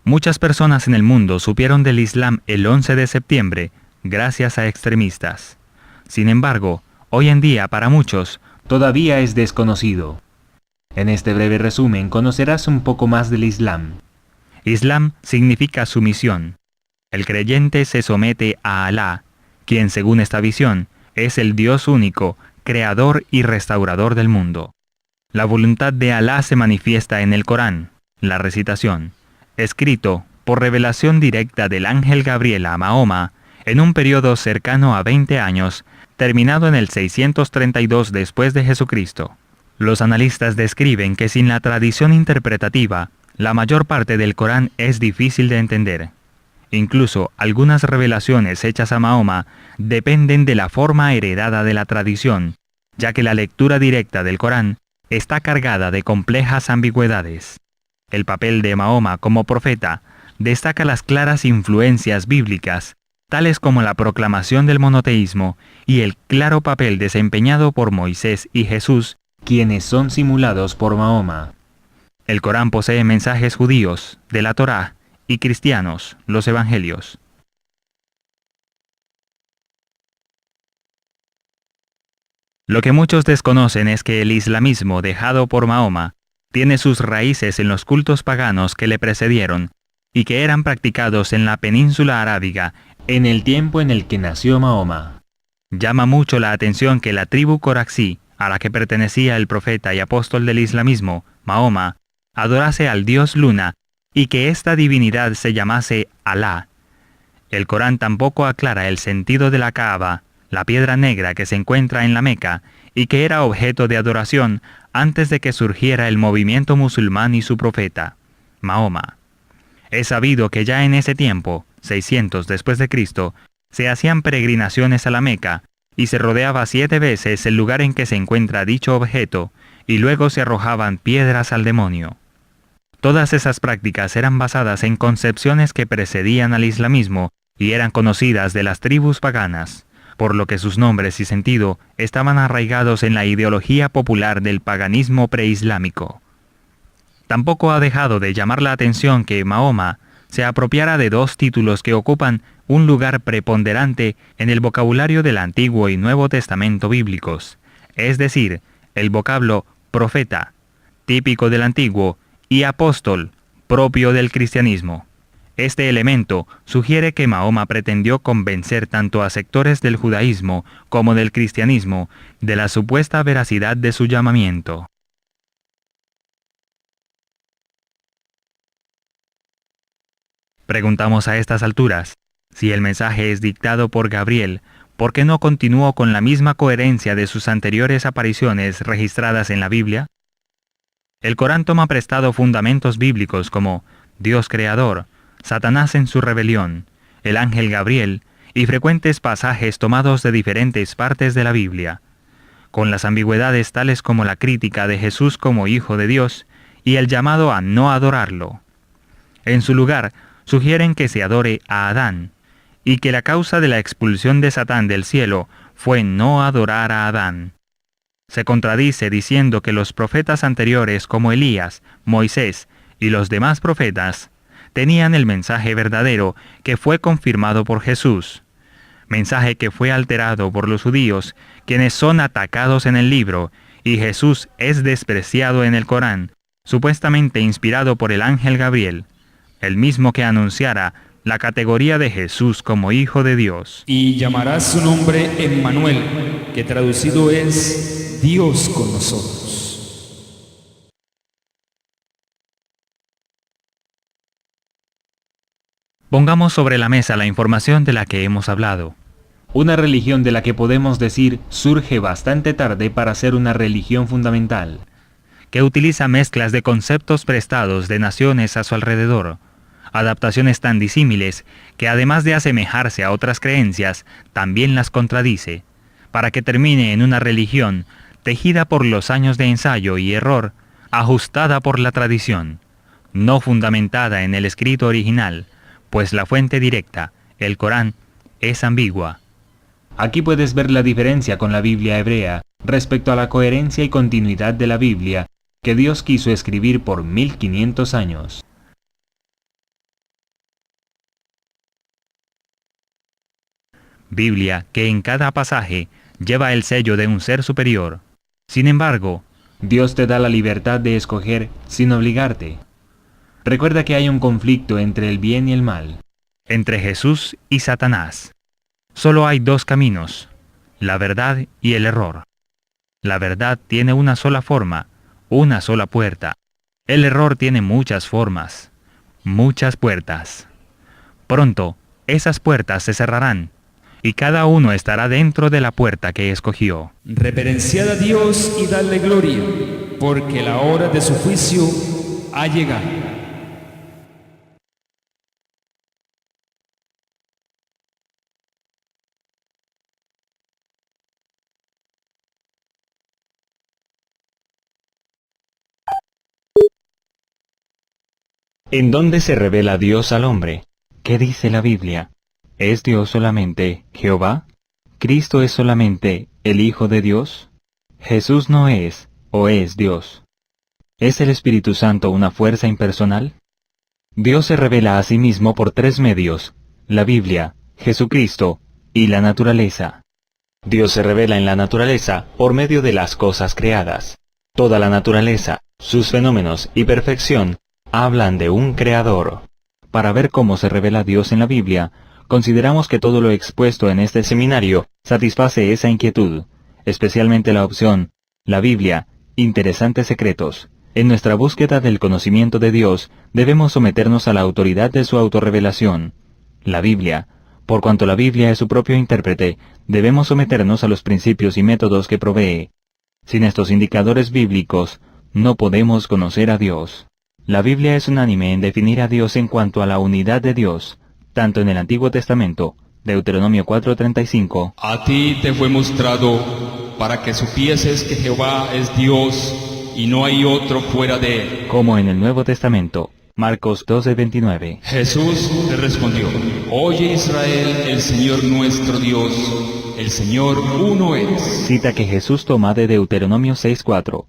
Muchas personas en el mundo supieron del Islam el 11 de septiembre gracias a extremistas. Sin embargo, hoy en día para muchos todavía es desconocido. En este breve resumen conocerás un poco más del Islam. Islam significa sumisión. El creyente se somete a Alá, quien según esta visión es el Dios único, creador y restaurador del mundo. La voluntad de Alá se manifiesta en el Corán, la recitación, escrito por revelación directa del ángel Gabriel a Mahoma en un periodo cercano a 20 años, terminado en el 632 después de Jesucristo. Los analistas describen que sin la tradición interpretativa, la mayor parte del Corán es difícil de entender. Incluso algunas revelaciones hechas a Mahoma dependen de la forma heredada de la tradición, ya que la lectura directa del Corán está cargada de complejas ambigüedades. El papel de Mahoma como profeta destaca las claras influencias bíblicas, tales como la proclamación del monoteísmo y el claro papel desempeñado por Moisés y Jesús, quienes son simulados por Mahoma. El Corán posee mensajes judíos, de la Torá, y cristianos, los evangelios. Lo que muchos desconocen es que el islamismo dejado por Mahoma tiene sus raíces en los cultos paganos que le precedieron y que eran practicados en la península arábiga en el tiempo en el que nació Mahoma. Llama mucho la atención que la tribu Coraxí, a la que pertenecía el profeta y apóstol del islamismo, Mahoma, adorase al dios Luna y que esta divinidad se llamase Alá. El Corán tampoco aclara el sentido de la Kaaba, la piedra negra que se encuentra en la Meca y que era objeto de adoración antes de que surgiera el movimiento musulmán y su profeta, Mahoma. Es sabido que ya en ese tiempo, 600 después de Cristo, se hacían peregrinaciones a la Meca y se rodeaba 7 veces el lugar en que se encuentra dicho objeto y luego se arrojaban piedras al demonio. Todas esas prácticas eran basadas en concepciones que precedían al islamismo y eran conocidas de las tribus paganas, por lo que sus nombres y sentido estaban arraigados en la ideología popular del paganismo preislámico. Tampoco ha dejado de llamar la atención que Mahoma se apropiara de 2 títulos que ocupan un lugar preponderante en el vocabulario del Antiguo y Nuevo Testamento bíblicos, es decir, el vocablo profeta, típico del Antiguo, y apóstol, propio del cristianismo. Este elemento sugiere que Mahoma pretendió convencer tanto a sectores del judaísmo como del cristianismo de la supuesta veracidad de su llamamiento. Preguntamos a estas alturas, si el mensaje es dictado por Gabriel, ¿por qué no continuó con la misma coherencia de sus anteriores apariciones registradas en la Biblia? El Corán toma prestado fundamentos bíblicos como Dios creador, Satanás en su rebelión, el ángel Gabriel y frecuentes pasajes tomados de diferentes partes de la Biblia, con las ambigüedades tales como la crítica de Jesús como Hijo de Dios y el llamado a no adorarlo. En su lugar, sugieren que se adore a Adán, y que la causa de la expulsión de Satán del cielo fue no adorar a Adán. Se contradice diciendo que los profetas anteriores como Elías, Moisés y los demás profetas tenían el mensaje verdadero que fue confirmado por Jesús, mensaje que fue alterado por los judíos, quienes son atacados en el libro, y Jesús es despreciado en el Corán, supuestamente inspirado por el ángel Gabriel, el mismo que anunciara la categoría de Jesús como Hijo de Dios. Y llamarás su nombre Emmanuel, que traducido es Dios con nosotros. Pongamos sobre la mesa la información de la que hemos hablado. Una religión de la que podemos decir surge bastante tarde para ser una religión fundamental, que utiliza mezclas de conceptos prestados de naciones a su alrededor, adaptaciones tan disímiles que además de asemejarse a otras creencias, también las contradice, para que termine en una religión tejida por los años de ensayo y error, ajustada por la tradición, no fundamentada en el escrito original, pues la fuente directa, el Corán, es ambigua. Aquí puedes ver la diferencia con la Biblia hebrea respecto a la coherencia y continuidad de la Biblia que Dios quiso escribir por 1500 años. Biblia que en cada pasaje lleva el sello de un ser superior. Sin embargo, Dios te da la libertad de escoger sin obligarte. Recuerda que hay un conflicto entre el bien y el mal, entre Jesús y Satanás. Solo hay dos caminos, la verdad y el error. La verdad tiene una sola forma, una sola puerta. El error tiene muchas formas, muchas puertas. Pronto, esas puertas se cerrarán, y cada uno estará dentro de la puerta que escogió. Reverenciad a Dios y dadle gloria, porque la hora de su juicio ha llegado. ¿En dónde se revela Dios al hombre? ¿Qué dice la Biblia? ¿Es Dios solamente Jehová? ¿Cristo es solamente el Hijo de Dios? ¿Jesús no es o es Dios? ¿Es el Espíritu Santo una fuerza impersonal? Dios se revela a sí mismo por tres medios: la Biblia, Jesucristo y la naturaleza. Dios se revela en la naturaleza por medio de las cosas creadas. Toda la naturaleza, sus fenómenos y perfección hablan de un creador. Para ver cómo se revela Dios en la Biblia, consideramos que todo lo expuesto en este seminario satisface esa inquietud, especialmente la opción, la Biblia, interesantes secretos. En nuestra búsqueda del conocimiento de Dios, debemos someternos a la autoridad de su autorrevelación. La Biblia, por cuanto la Biblia es su propio intérprete, debemos someternos a los principios y métodos que provee. Sin estos indicadores bíblicos, no podemos conocer a Dios. La Biblia es unánime en definir a Dios en cuanto a la unidad de Dios, tanto en el Antiguo Testamento, Deuteronomio 4:35. A ti te fue mostrado para que supieses que Jehová es Dios y no hay otro fuera de él. Como en el Nuevo Testamento, Marcos 12:29. Jesús le respondió: Oye Israel, el Señor nuestro Dios, el Señor uno es. Cita que Jesús toma de Deuteronomio 6:4.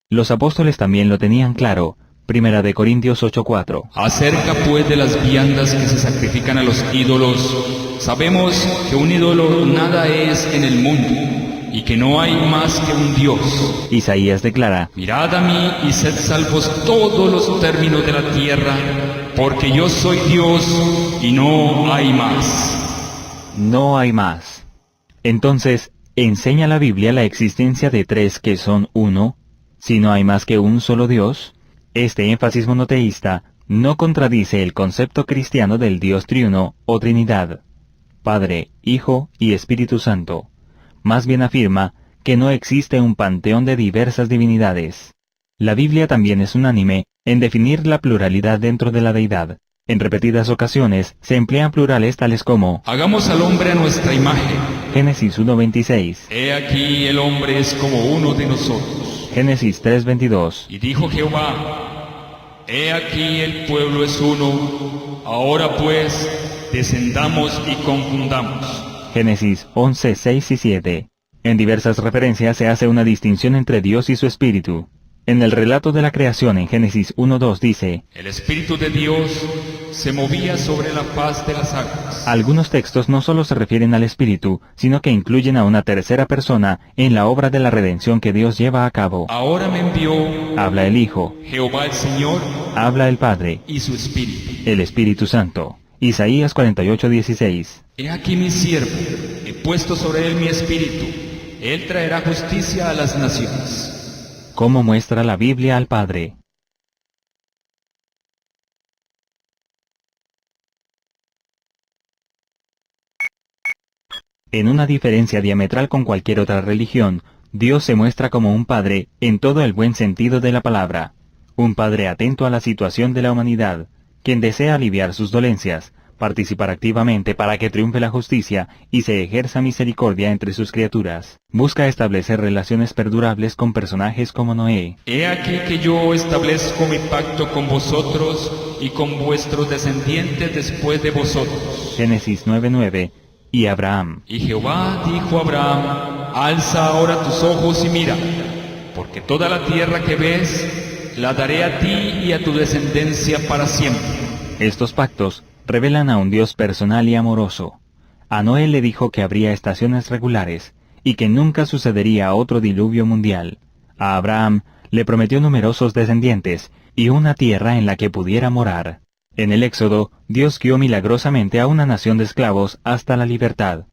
Los apóstoles también lo tenían claro. Primera de Corintios 8:4. Acerca pues de las viandas que se sacrifican a los ídolos, sabemos que un ídolo nada es en el mundo, y que no hay más que un Dios. Isaías declara: Mirad a mí y sed salvos todos los términos de la tierra, porque yo soy Dios y no hay más. No hay más. Entonces, ¿enseña la Biblia la existencia de tres que son uno, si no hay más que un solo Dios? Este énfasis monoteísta no contradice el concepto cristiano del Dios triuno o Trinidad, Padre, Hijo y Espíritu Santo. Más bien afirma que no existe un panteón de diversas divinidades. La Biblia también es unánime en definir la pluralidad dentro de la deidad. En repetidas ocasiones se emplean plurales tales como: Hagamos al hombre a nuestra imagen. Génesis 1:26. He aquí el hombre es como uno de nosotros. Génesis 3:22. Y dijo Jehová: He aquí el pueblo es uno, ahora pues descendamos y confundamos. Génesis 11:6 y 7. En diversas referencias se hace una distinción entre Dios y su Espíritu. En el relato de la creación en Génesis 1:2 dice: El Espíritu de Dios se movía sobre la faz de las aguas. Algunos textos no solo se refieren al Espíritu, sino que incluyen a una tercera persona en la obra de la redención que Dios lleva a cabo. Ahora me envió Habla el Hijo, Jehová el Señor habla el Padre, y su Espíritu. el Espíritu Santo. Isaías 48:16. He aquí mi siervo, he puesto sobre él mi espíritu, él traerá justicia a las naciones. ¿Cómo muestra la Biblia al Padre? En una diferencia diametral con cualquier otra religión, Dios se muestra como un Padre en todo el buen sentido de la palabra. Un Padre atento a la situación de la humanidad, quien desea aliviar sus dolencias, participar activamente para que triunfe la justicia y se ejerza misericordia entre sus criaturas. Busca establecer relaciones perdurables con personajes como Noé. He aquí que yo establezco mi pacto con vosotros y con vuestros descendientes después de vosotros. Génesis 9:9. Y Abraham. Y Jehová dijo a Abraham, alza ahora tus ojos y mira, porque toda la tierra que ves la daré a ti y a tu descendencia para siempre. Estos pactos revelan a un Dios personal y amoroso. A Noé le dijo que habría estaciones regulares y que nunca sucedería otro diluvio mundial. A Abraham le prometió numerosos descendientes y una tierra en la que pudiera morar. En el Éxodo, Dios guió milagrosamente a una nación de esclavos hasta la libertad.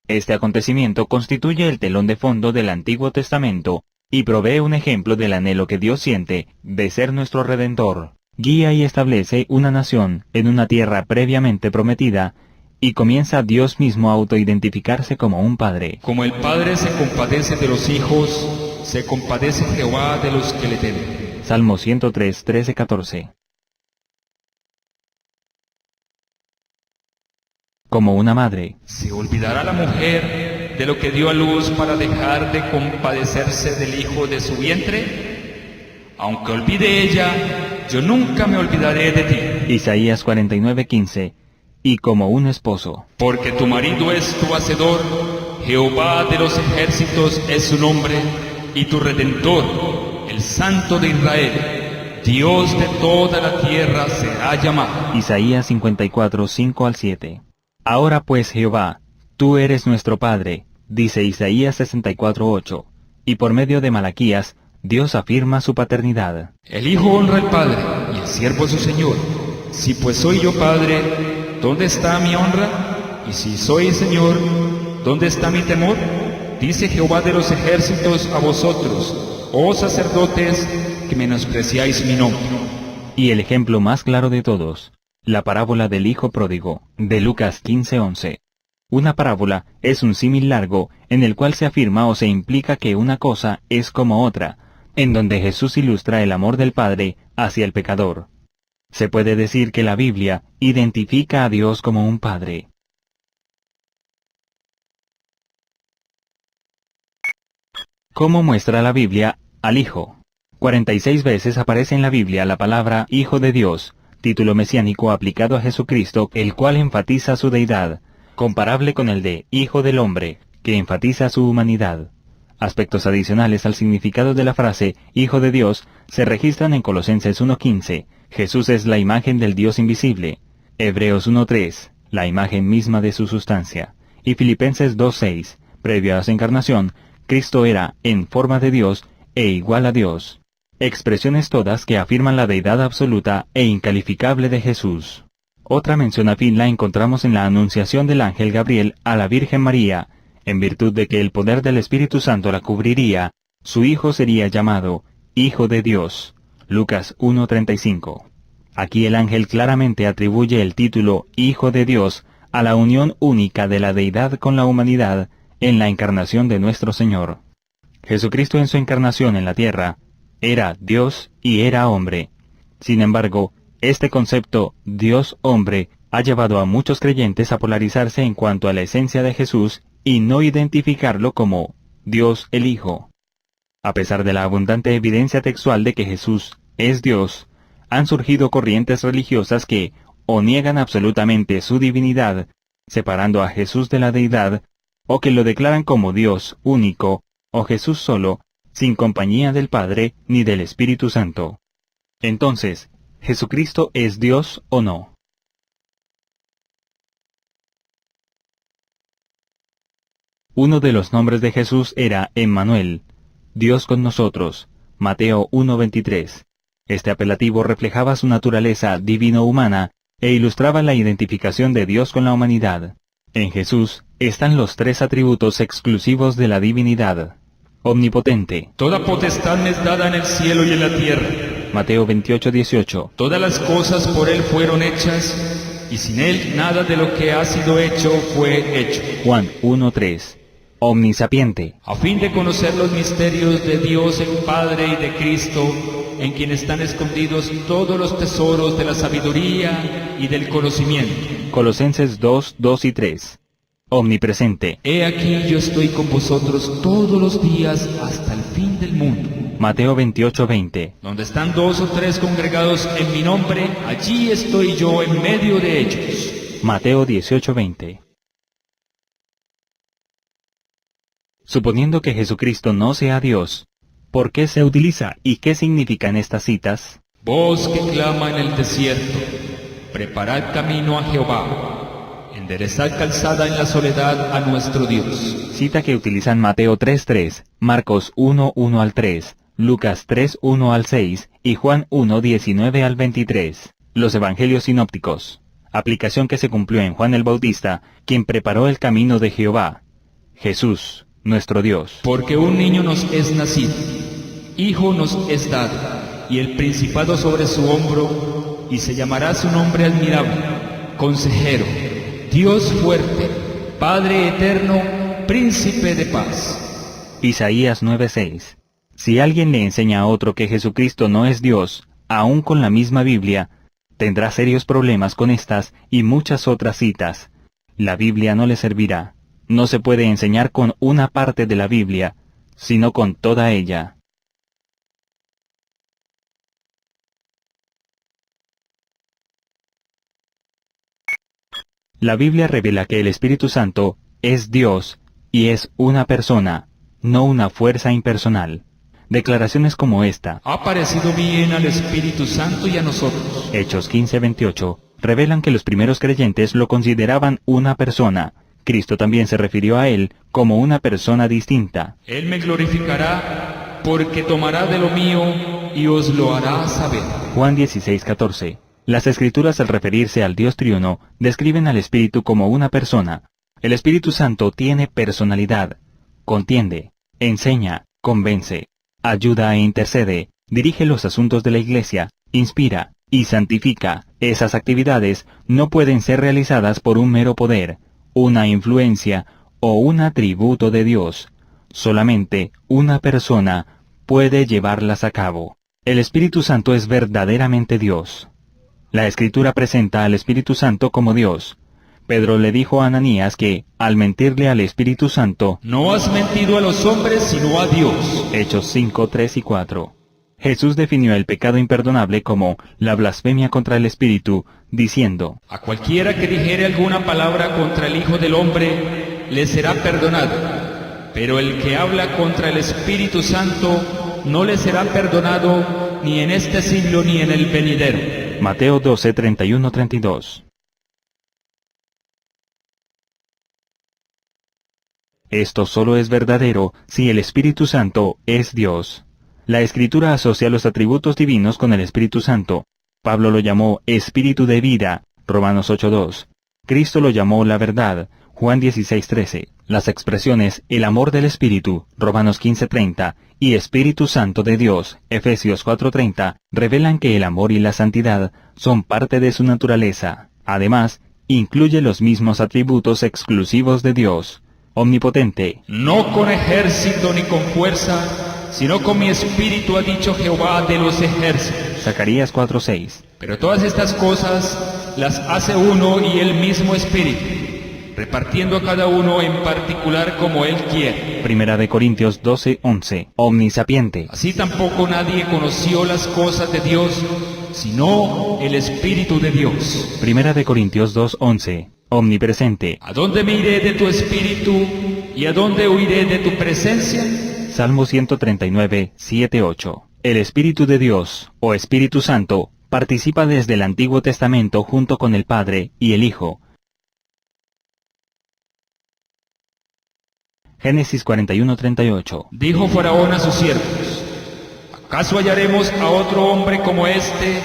Este acontecimiento constituye el telón de fondo del Antiguo Testamento y provee un ejemplo del anhelo que Dios siente de ser nuestro Redentor. Guía y establece una nación en una tierra previamente prometida, y comienza Dios mismo a autoidentificarse como un padre. Como el Padre se compadece de los hijos, se compadece Jehová de los que le temen. Salmo 103, 13-14. Como una madre. ¿Se olvidará la mujer de lo que dio a luz para dejar de compadecerse del hijo de su vientre? Aunque olvide ella, yo nunca me olvidaré de ti. Isaías 49:15. Y como un esposo. Porque tu marido es tu hacedor, Jehová de los ejércitos es su nombre, y tu Redentor, el Santo de Israel, Dios de toda la tierra será llamado. Isaías 54:5-7. Ahora pues Jehová, tú eres nuestro Padre, dice Isaías 64:8, y por medio de Malaquías, Dios afirma su paternidad. El Hijo honra al Padre, y el siervo a su Señor. Si pues soy yo Padre, ¿dónde está mi honra? Y si soy Señor, ¿dónde está mi temor? Dice Jehová de los ejércitos a vosotros, oh sacerdotes, que menospreciáis mi nombre. Y el ejemplo más claro de todos, la parábola del Hijo Pródigo, de Lucas 15:11. Una parábola es un símil largo en el cual se afirma o se implica que una cosa es como otra, en donde Jesús ilustra el amor del Padre hacia el pecador. Se puede decir que la Biblia identifica a Dios como un Padre. ¿Cómo muestra la Biblia al Hijo? 46 veces aparece en la Biblia la palabra Hijo de Dios, título mesiánico aplicado a Jesucristo, el cual enfatiza su deidad, comparable con el de Hijo del Hombre, que enfatiza su humanidad. Aspectos adicionales al significado de la frase Hijo de Dios se registran en Colosenses 1:15, Jesús es la imagen del Dios invisible, Hebreos 1:3, la imagen misma de su sustancia, y Filipenses 2:6, previo a su encarnación, Cristo era en forma de Dios e igual a Dios. Expresiones todas que afirman la deidad absoluta e incalificable de Jesús. Otra mención afín la encontramos en la anunciación del ángel Gabriel a la Virgen María. En virtud de que el poder del Espíritu Santo la cubriría, su hijo sería llamado Hijo de Dios. Lucas 1:35. Aquí el ángel claramente atribuye el título Hijo de Dios a la unión única de la deidad con la humanidad en la encarnación de nuestro Señor. Jesucristo en su encarnación en la tierra era Dios y era hombre. Sin embargo, este concepto Dios-hombre ha llevado a muchos creyentes a polarizarse en cuanto a la esencia de Jesús y no identificarlo como Dios el Hijo. A pesar de la abundante evidencia textual de que Jesús es Dios, han surgido corrientes religiosas que o niegan absolutamente su divinidad, separando a Jesús de la deidad, o que lo declaran como Dios único, o Jesús solo, sin compañía del Padre ni del Espíritu Santo. Entonces, ¿Jesucristo es Dios o no? Uno de los nombres de Jesús era Emmanuel, Dios con nosotros, Mateo 1:23. Este apelativo reflejaba su naturaleza divino-humana e ilustraba la identificación de Dios con la humanidad. En Jesús están los tres atributos exclusivos de la divinidad. Omnipotente. Toda potestad me es dada en el cielo y en la tierra. Mateo 28:18. Todas las cosas por él fueron hechas, y sin él nada de lo que ha sido hecho fue hecho. Juan 1:3. Omnisapiente. A fin de conocer los misterios de Dios el Padre y de Cristo, en quien están escondidos todos los tesoros de la sabiduría y del conocimiento. Colosenses 2, 2 y 3. Omnipresente. He aquí yo estoy con vosotros todos los días hasta el fin del mundo. Mateo 28, 20. Donde están 2 o 3 congregados en mi nombre, allí estoy yo en medio de ellos. Mateo 18, 20. Suponiendo que Jesucristo no sea Dios, ¿por qué se utiliza y qué significan estas citas? Voz que clama en el desierto, preparad camino a Jehová, enderezad calzada en la soledad a nuestro Dios. Cita que utilizan Mateo 3:3, Marcos 1:1 al 3, Lucas 3:1 al 6 y Juan 1:19 al 23. Los evangelios sinópticos. Aplicación que se cumplió en Juan el Bautista, quien preparó el camino de Jehová. Jesús, nuestro Dios. Porque un niño nos es nacido, hijo nos es dado, y el principado sobre su hombro, y se llamará su nombre admirable, consejero, Dios fuerte, Padre eterno, príncipe de paz. Isaías 9:6. Si alguien le enseña a otro que Jesucristo no es Dios, aún con la misma Biblia, tendrá serios problemas con estas y muchas otras citas. La Biblia no le servirá. No se puede enseñar con una parte de la Biblia, sino con toda ella. La Biblia revela que el Espíritu Santo es Dios y es una persona, no una fuerza impersonal. Declaraciones como esta, Ha parecido bien al Espíritu Santo y a nosotros. Hechos 15:28, revelan que los primeros creyentes lo consideraban una persona. Cristo también se refirió a él como una persona distinta. Él me glorificará, porque tomará de lo mío y os lo hará saber. Juan 16:14. Las Escrituras, al referirse al Dios triuno, describen al Espíritu como una persona. El Espíritu Santo tiene personalidad. Contiende, enseña, convence, ayuda e intercede, dirige los asuntos de la Iglesia, inspira y santifica. Esas actividades no pueden ser realizadas por un mero poder, una influencia o un atributo de Dios. Solamente una persona puede llevarlas a cabo. El Espíritu Santo es verdaderamente Dios. La Escritura presenta al Espíritu Santo como Dios. Pedro le dijo a Ananías que, al mentirle al Espíritu Santo, No has mentido a los hombres, sino a Dios. Hechos 5, 3 y 4. Jesús definió el pecado imperdonable como la blasfemia contra el Espíritu, diciendo, A cualquiera que dijere alguna palabra contra el Hijo del Hombre, le será perdonado. Pero el que habla contra el Espíritu Santo, no le será perdonado ni en este siglo ni en el venidero. Mateo 12, 31, 32. Esto solo es verdadero si el Espíritu Santo es Dios. La Escritura asocia los atributos divinos con el Espíritu Santo. Pablo lo llamó Espíritu de vida, Romanos 8:2. Cristo lo llamó la verdad, Juan 16:13. Las expresiones el amor del Espíritu, Romanos 15:30, y Espíritu Santo de Dios, Efesios 4:30, revelan que el amor y la santidad son parte de su naturaleza. Además, incluye los mismos atributos exclusivos de Dios. Omnipotente, No con ejército ni con fuerza, sino con mi espíritu, ha dicho Jehová de los ejércitos. Zacarías 4:6. Pero todas estas cosas las hace uno y el mismo espíritu, repartiendo a cada uno en particular como él quiere. Primera de Corintios 12:11. Omnisapiente, Así tampoco nadie conoció las cosas de Dios, sino el Espíritu de Dios. Primera de Corintios 2:11. Omnipresente, ¿A dónde me iré de tu espíritu y a dónde huiré de tu presencia? Salmo 139, 7, 8. El Espíritu de Dios, o Espíritu Santo, participa desde el Antiguo Testamento junto con el Padre y el Hijo. Génesis 41:38. Dijo Faraón a sus siervos, ¿acaso hallaremos a otro hombre como este,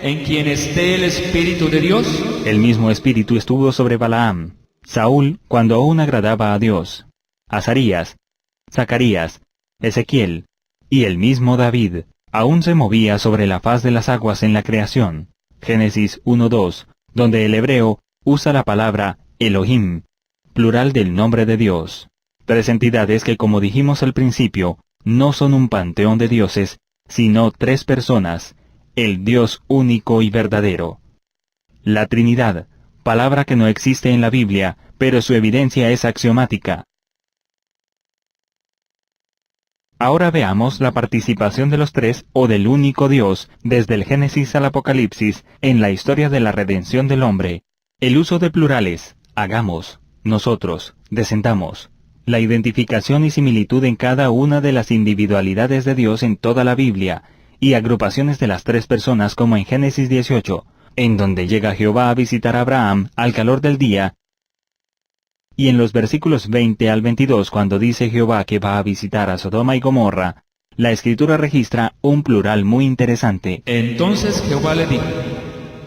en quien esté el Espíritu de Dios? El mismo Espíritu estuvo sobre Balaam, Saúl cuando aún agradaba a Dios, Azarías, Zacarías, Ezequiel, y el mismo David, aún se movía sobre la faz de las aguas en la creación. Génesis 1:2, donde el hebreo usa la palabra Elohim, plural del nombre de Dios. Tres entidades que, como dijimos al principio, no son un panteón de dioses, sino tres personas, el Dios único y verdadero. La Trinidad, palabra que no existe en la Biblia, pero su evidencia es axiomática. Ahora veamos la participación de los tres o del único Dios, desde el Génesis al Apocalipsis, en la historia de la redención del hombre. El uso de plurales, hagamos, nosotros, descendamos. La identificación y similitud en cada una de las individualidades de Dios en toda la Biblia, y agrupaciones de las tres personas como en Génesis 18, en donde llega Jehová a visitar a Abraham al calor del día, y en los versículos 20 al 22 cuando dice Jehová que va a visitar a Sodoma y Gomorra, la Escritura registra un plural muy interesante. Entonces Jehová le dijo: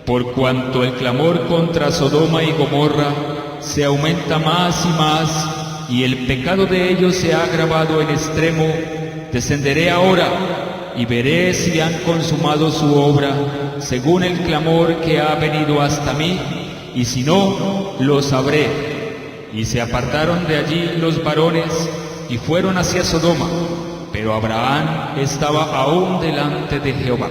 por cuanto el clamor contra Sodoma y Gomorra se aumenta más y más, y el pecado de ellos se ha agravado en extremo, descenderé ahora y veré si han consumado su obra según el clamor que ha venido hasta mí, y si no, lo sabré. Y se apartaron de allí los varones y fueron hacia Sodoma, pero Abraham estaba aún delante de Jehová.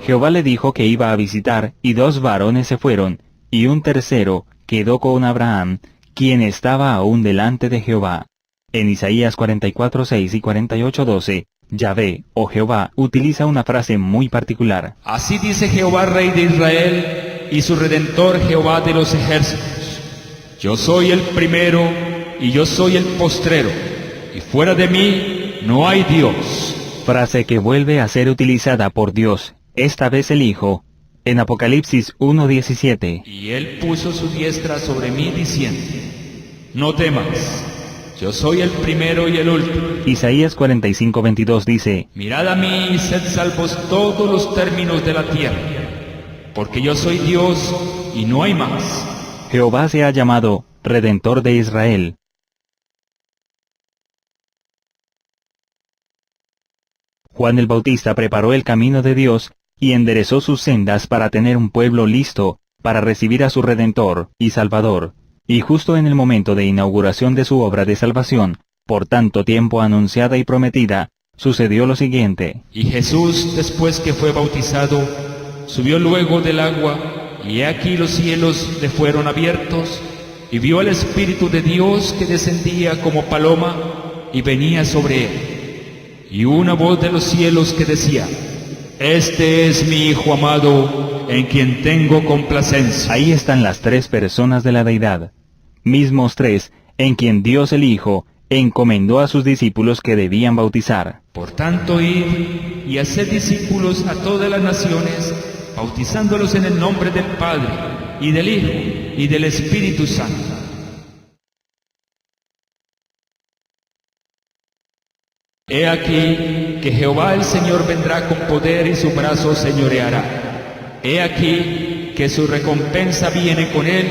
Jehová le dijo que iba a visitar, y 2 varones se fueron, y un tercero quedó con Abraham, quien estaba aún delante de Jehová. En Isaías 44:6 y 48:12, Yahvé, o Jehová, utiliza una frase muy particular. Así dice Jehová, Rey de Israel, y su Redentor, Jehová de los ejércitos: yo soy el primero y yo soy el postrero, y fuera de mí no hay Dios. Frase que vuelve a ser utilizada por Dios, esta vez el Hijo, en Apocalipsis 1:17. Y él puso su diestra sobre mí diciendo: no temas, yo soy el primero y el último. Isaías 45:22 dice: mirad a mí y sed salvos todos los términos de la tierra, porque yo soy Dios y no hay más. Jehová se ha llamado Redentor de Israel. Juan el Bautista preparó el camino de Dios y enderezó sus sendas para tener un pueblo listo para recibir a su Redentor y Salvador. Y justo en el momento de inauguración de su obra de salvación, por tanto tiempo anunciada y prometida, sucedió lo siguiente. Y Jesús, después que fue bautizado, subió luego del agua, y he aquí los cielos le fueron abiertos, y vio al Espíritu de Dios que descendía como paloma y venía sobre él. Y una voz de los cielos que decía: este es mi Hijo amado, en quien tengo complacencia. Ahí están las 3 personas de la deidad, mismos 3 en quien Dios el Hijo encomendó a sus discípulos que debían bautizar. Por tanto, id y haced discípulos a todas las naciones, bautizándolos en el nombre del Padre, y del Hijo, y del Espíritu Santo. He aquí que Jehová el Señor vendrá con poder y su brazo señoreará. He aquí que su recompensa viene con él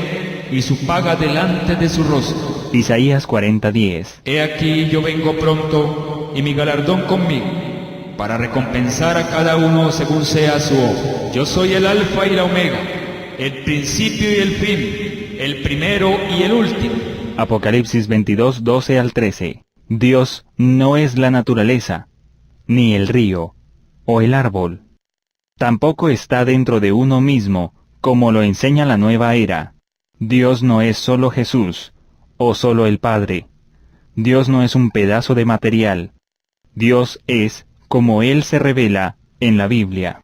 y su paga delante de su rostro. Isaías 40:10. He aquí yo vengo pronto y mi galardón conmigo, para recompensar a cada uno según sea su obra. Yo soy el Alfa y la Omega, el principio y el fin, el primero y el último. Apocalipsis 22:12 al 13. Dios no es la naturaleza, ni el río, o el árbol. Tampoco está dentro de uno mismo, como lo enseña la nueva era. Dios no es solo Jesús, o solo el Padre. Dios no es un pedazo de material. Dios es como Él se revela en la Biblia.